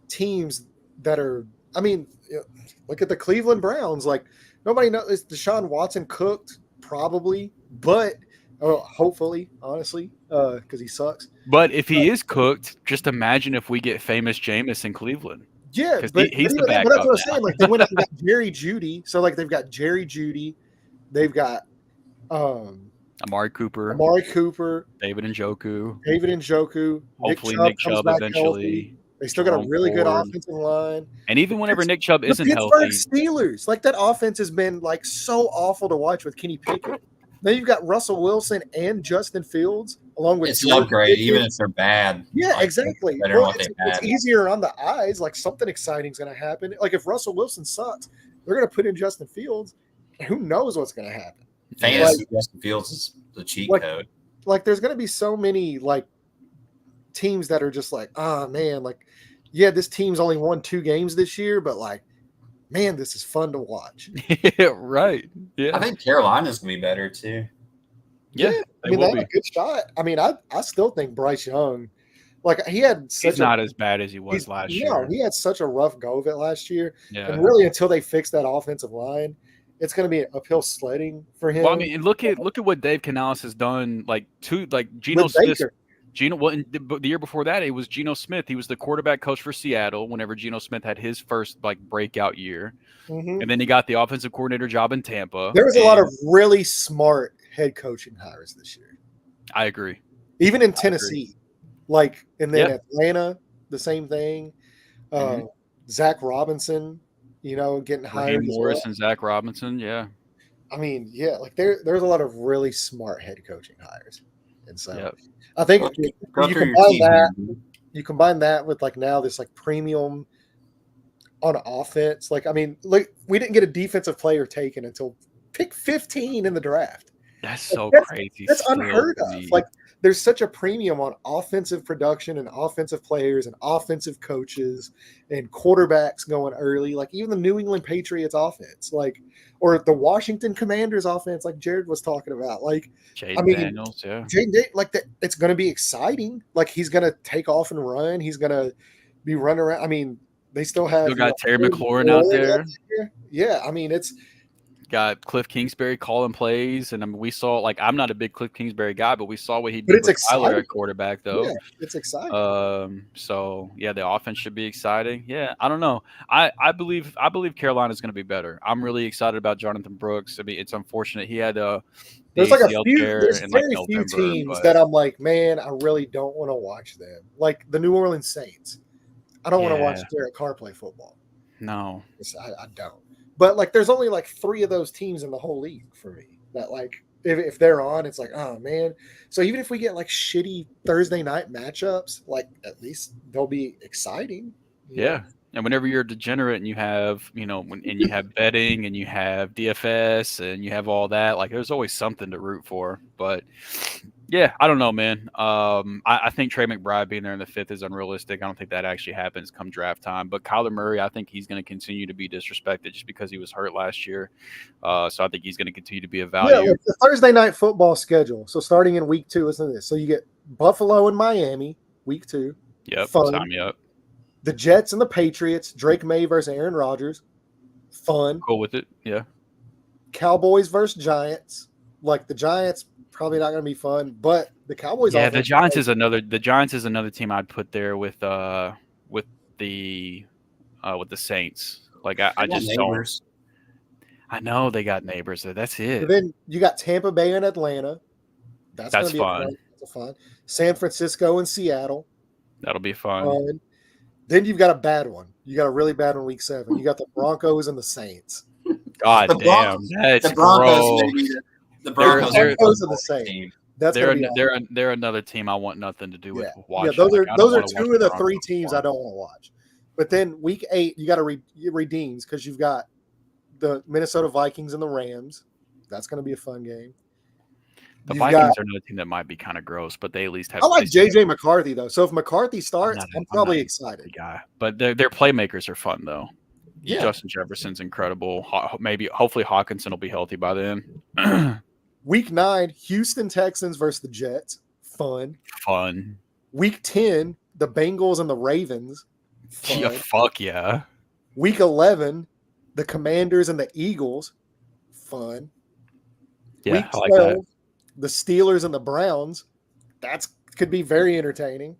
teams that are – look at the Cleveland Browns. Nobody knows. Is Deshaun Watson cooked? Probably. But hopefully, honestly, because he sucks. But if he is cooked, just imagine if we get famous Jameis in Cleveland. Yeah, he's the backup. But that's what I'm saying. They went up and got Jerry Jeudy. So they've got Jerry Jeudy, they've got Amari Cooper, David Njoku. Hopefully Nick Chubb eventually. Healthy. They still got a really good offensive line. And even whenever Nick Chubb isn't the healthy, Steelers, that offense has been so awful to watch with Kenny Pickett. Now you've got Russell Wilson and Justin Fields along with. It's an upgrade, even if they're bad. Yeah, exactly. It's easier on the eyes. Something exciting is going to happen. If Russell Wilson sucks, they're going to put in Justin Fields. Who knows what's going to happen? Fantasy Justin Fields is the cheat code. There's going to be so many teams that are just oh man, this team's only won 2 games this year, but man, this is fun to watch. Right. Yeah. I think Carolina's going to be better too. Yeah. They have a good shot. I still think Bryce Young, he had he's not as bad as he was last year. No, he had such a rough go of it last year. Yeah. And really until they fix that offensive line, it's going to be uphill sledding for him. Well, look at what Dave Canales has done. Geno Smith. The year before that, it was Geno Smith. He was the quarterback coach for Seattle whenever Geno Smith had his first breakout year. Mm-hmm. And then he got the offensive coordinator job in Tampa. There was a lot of really smart head coaching hires this year. I agree. Even in Tennessee. And then Atlanta, the same thing. Zach Robinson, getting hired. Raheem Morris and Zach Robinson, yeah. There's a lot of really smart head coaching hires. And so I think you combine that with now this premium on offense. We didn't get a defensive player taken until pick 15 in the draft. That's crazy. That's unheard of. There's such a premium on offensive production and offensive players and offensive coaches and quarterbacks going early. Even the New England Patriots offense, or the Washington Commanders offense, Jared was talking about. Jaden Daniels, yeah. It's going to be exciting. He's going to take off and run. He's going to be running around. They still have got Terry McLaurin out there. Yeah, it's got Cliff Kingsbury calling plays, and we saw I'm not a big Cliff Kingsbury guy, but we saw what he did with Tyler at quarterback though. Yeah, it's exciting. So yeah, the offense should be exciting. Yeah, I don't know. I believe Carolina's going to be better. I'm really excited about Jonathan Brooks. It's unfortunate he had there's very few teams that I'm man, I really don't want to watch them. The New Orleans Saints. I don't want to watch Derek Carr play football. No, I don't. But there's only 3 of those teams in the whole league for me that if they're on, it's oh man. So even if we get shitty Thursday night matchups, at least they'll be exciting. Yeah. And whenever you're a degenerate and you have, and you have betting and you have DFS and you have all that, there's always something to root for. But Yeah, I don't know, man. I think Trey McBride being there in the fifth is unrealistic. I don't think that actually happens come draft time. But Kyler Murray, I think he's going to continue to be disrespected just because he was hurt last year. So I think he's going to continue to be a Yeah, value. like the Thursday night football schedule. So starting in week 2, listen to this. So you get Buffalo and Miami, week 2. Yep, Fun. sign me up. The Jets and the Patriots, Drake May versus Aaron Rodgers. Fun. Cool with it. Yeah. Cowboys versus Giants. Like the Giants, probably not going to be fun, but the Cowboys. Yeah, the Giants is another team I'd put there with the Saints. Like I just neighbors. don't. I know they got neighbors there. That's it. And then you got Tampa Bay and Atlanta. That's going to be fun. That's fun. San Francisco and Seattle. That'll be fun. Then you've got a bad one. You got a really bad one week 7. You got the Broncos and the Saints. God damn, that's the Broncos. Gross. The Broncos are the same. Team. That's they're another team I want nothing to do with watching. Yeah, those are 2 of the 3 teams I don't want to watch. But then week 8, you got to redeems because you've got the Minnesota Vikings and the Rams. That's going to be a fun game. The Vikings are another team that might be kind of gross, but they at least have. I like JJ McCarthy though, so if McCarthy starts, I'm probably excited. Guy, but their playmakers are fun though. Yeah, Justin Jefferson's incredible. Hopefully Hawkinson will be healthy by then. Week 9, Houston Texans versus the Jets. Fun. Week 10, the Bengals and the Ravens. Fun. Yeah, fuck yeah. Week 11, the Commanders and the Eagles. Fun. Yeah, Week 12, I like that. the Steelers and the Browns. That could be very entertaining.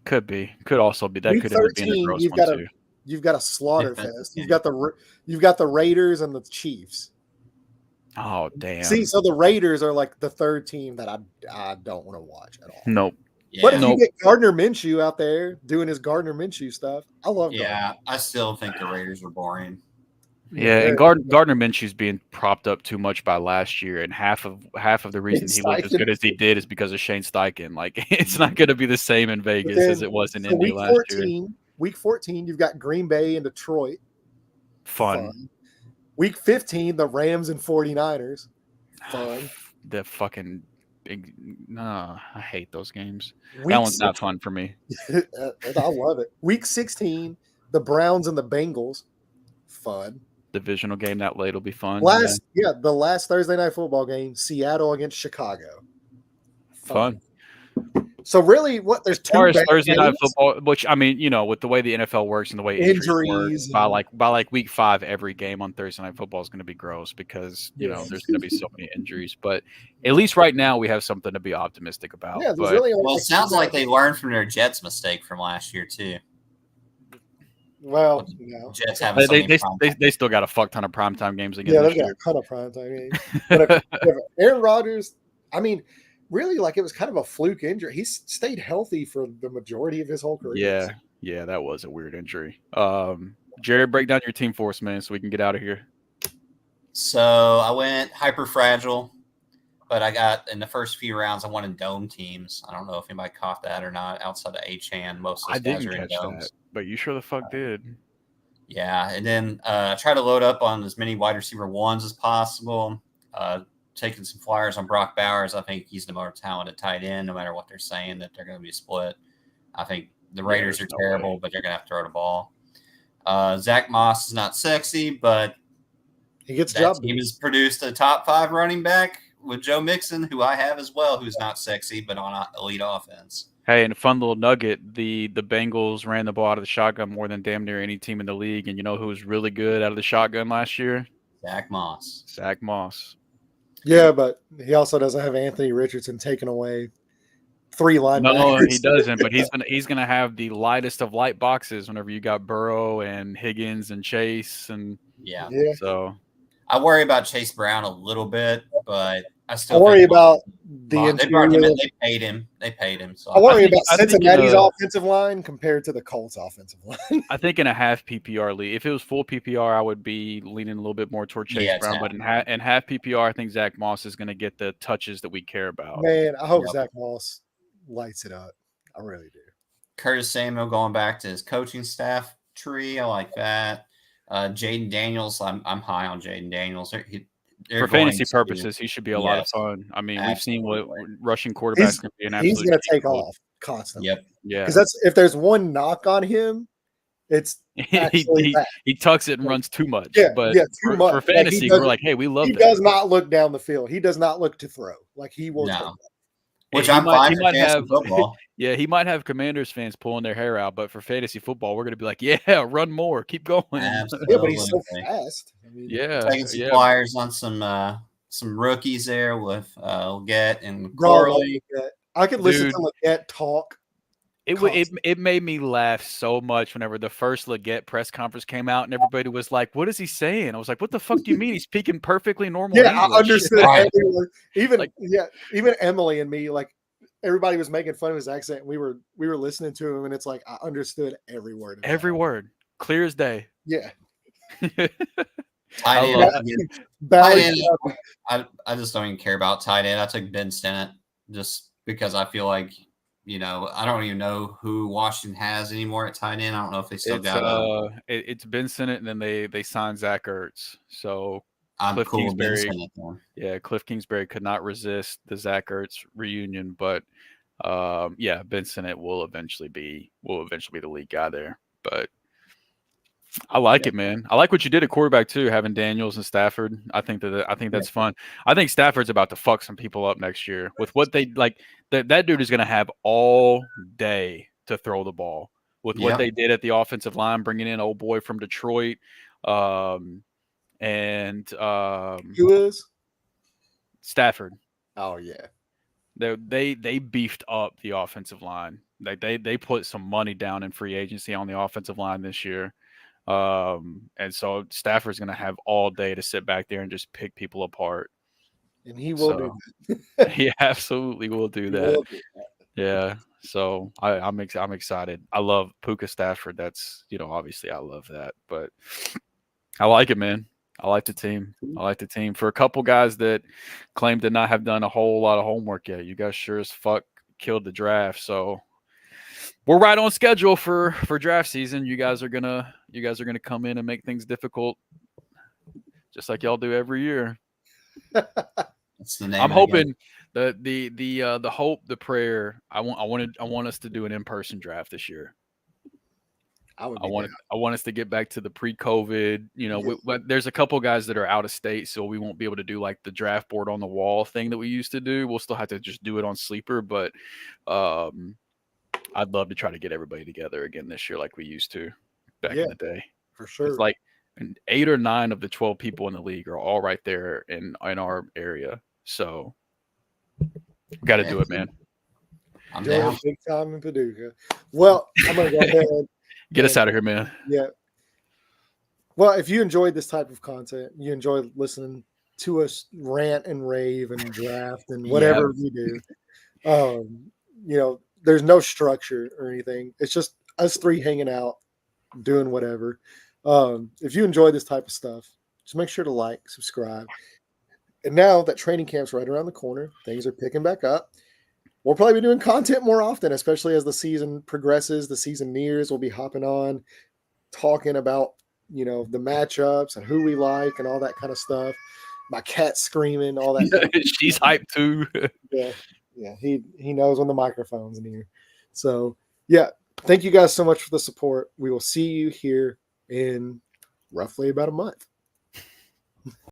Could be. Could also be. That Week could 13, be a gross one too. You've got a slaughter fest. You've got the Raiders and the Chiefs. Oh damn! See, so the Raiders are like the 3rd team that I don't want to watch at all. Nope. Yeah. But if you get Gardner Minshew out there doing his Gardner Minshew stuff, I love. Yeah, I still think the Raiders are boring. Yeah, and Gardner Minshew's being propped up too much by last year, and half of the reason he looked as good as he did is because of Shane Steichen. Like it's not going to be the same in Vegas as it was in Indy last year. Week 14, you've got Green Bay and Detroit. Fun. Week 15, the Rams and 49ers. Fun. The fucking I hate those games. That one's not fun for me. I love it. Week 16, the Browns and the Bengals. Fun. Divisional game that late will be fun. The last Thursday night football game, Seattle against Chicago. Fun. So really, there's 2 Thursday night football, which I mean, with the way the NFL works and the way injuries work, by like week 5, every game on Thursday night football is going to be gross because there's going to be so many injuries. But at least right now, we have something to be optimistic about. Yeah, it sounds like they learned from their Jets mistake from last year too. Well, Jets have they still got a fuck ton of primetime games again. Yeah, they've got a ton of primetime games. But if Aaron Rodgers, I mean, really, like it was kind of a fluke injury. He's stayed healthy for the majority of his whole career. Yeah, that was a weird injury. Jared, break down your team for us, man, so we can get out of here. So I went hyper fragile, but I got in the first few rounds I wanted dome teams. I don't know if anybody caught that or not. Outside of H-Chan, most of those guys are in domes. But you sure the fuck did. Yeah, and then I try to load up on as many wide receiver 1s as possible. Taking some flyers on Brock Bowers. I think he's the more talented tight end, no matter what they're saying, that they're going to be split. I think the Raiders are terrible, but they're going to have to throw the ball. Zach Moss is not sexy, but he gets that team has produced a top 5 running back with Joe Mixon, who I have as well, who's not sexy, but on an elite offense. Hey, and a fun little nugget, the Bengals ran the ball out of the shotgun more than damn near any team in the league. And you know who was really good out of the shotgun last year? Zach Moss. Yeah, but he also doesn't have Anthony Richardson taking away 3 linebackers. No, he doesn't. But he's gonna have the lightest of light boxes whenever you got Burrow and Higgins and Chase and So I worry about Chase Brown a little bit, but I still worry about the they paid him. They paid him. So I worry about Cincinnati's offensive line compared to the Colts offensive line. I think in a half PPR league, if it was full PPR, I would be leaning a little bit more toward Chase Brown. But in half PPR, I think Zach Moss is going to get the touches that we care about. Man, I hope Zach Moss lights it up. I really do. Curtis Samuel going back to his coaching staff tree. I like that. Jaden Daniels, I'm high on Jaden Daniels. For fantasy purposes, he should be a lot of fun. I mean, we've seen what rushing quarterbacks can be an absolute. He's going to take off constantly. Yep. Yeah. Because if there's one knock on him, it's actually he tucks it and runs too much. Yeah, but too much. For fantasy, we're like, hey, we love that. He does not look down the field. He does not look to throw. Like he will. No. Which I'm fine for fantasy football. Yeah, he might have Commanders fans pulling their hair out, but for fantasy football, we're going to be like, yeah, run more, keep going. Absolutely. Yeah, but he's so fast. I mean, taking some flyers on some rookies there with Leggett and Corley. I could listen to Leggett talk. It made me laugh so much whenever the first Leggett press conference came out and everybody was like, "What is he saying?" I was like, "What the fuck do you mean? He's speaking perfectly normal." Yeah, English. I understood everyone. Even Emily and me, like everybody was making fun of his accent. We were listening to him, and it's like I understood every word. Every word, clear as day. Yeah. I just don't even care about tight end. I took Ben Stennett just because I feel like. I don't even know who Washington has anymore at tight end. I don't know if they still got it's Ben Sinnott, and then they signed Zach Ertz. So I'm Cliff cool Kingsbury, with Ben Sinnott. Yeah, Cliff Kingsbury could not resist the Zach Ertz reunion, but Ben Sinnott will eventually be the lead guy there. But I like it, man. I like what you did at quarterback too, having Daniels and Stafford. I think that's fun. I think Stafford's about to fuck some people up next year with what they like. That dude is going to have all day to throw the ball with what they did at the offensive line, bringing in old boy from Detroit, and who is Stafford. Oh yeah, they beefed up the offensive line. They put some money down in free agency on the offensive line this year. And so Stafford's going to have all day to sit back there and just pick people apart. And he will do that. He absolutely will do that. Yeah. So I'm excited. I love Puka Stafford. That's, obviously I love that, but I like it, man. I like the team. For a couple guys that claim to not have done a whole lot of homework yet, you guys sure as fuck killed the draft. So we're right on schedule for draft season. You guys are gonna come in and make things difficult, just like y'all do every year. That's the name. I'm hoping the hope, the prayer. I want us to do an in-person draft this year. I want us to get back to the pre-COVID. There's a couple guys that are out of state, so we won't be able to do like the draft board on the wall thing that we used to do. We'll still have to just do it on Sleeper, but I'd love to try to get everybody together again this year like we used to back in the day. For sure. It's like 8 or 9 of the 12 people in the league are all right there in our area. So we got to do it, man. I'm down. Big time in Paducah. Well, I'm going to go ahead. Get us out of here, man. Yeah. Well, if you enjoyed this type of content, you enjoy listening to us rant and rave and draft and whatever we do, there's no structure or anything. It's just us three hanging out, doing whatever. If you enjoy this type of stuff, just make sure to like, subscribe. And now that training camp's right around the corner, things are picking back up. We'll probably be doing content more often, especially as the season progresses, the season nears. We'll be hopping on, talking about, the matchups and who we like and all that kind of stuff. My cat screaming, all that. She's hyped too. Yeah, he knows when the microphone's near. So, yeah, thank you guys so much for the support. We will see you here in roughly about a month.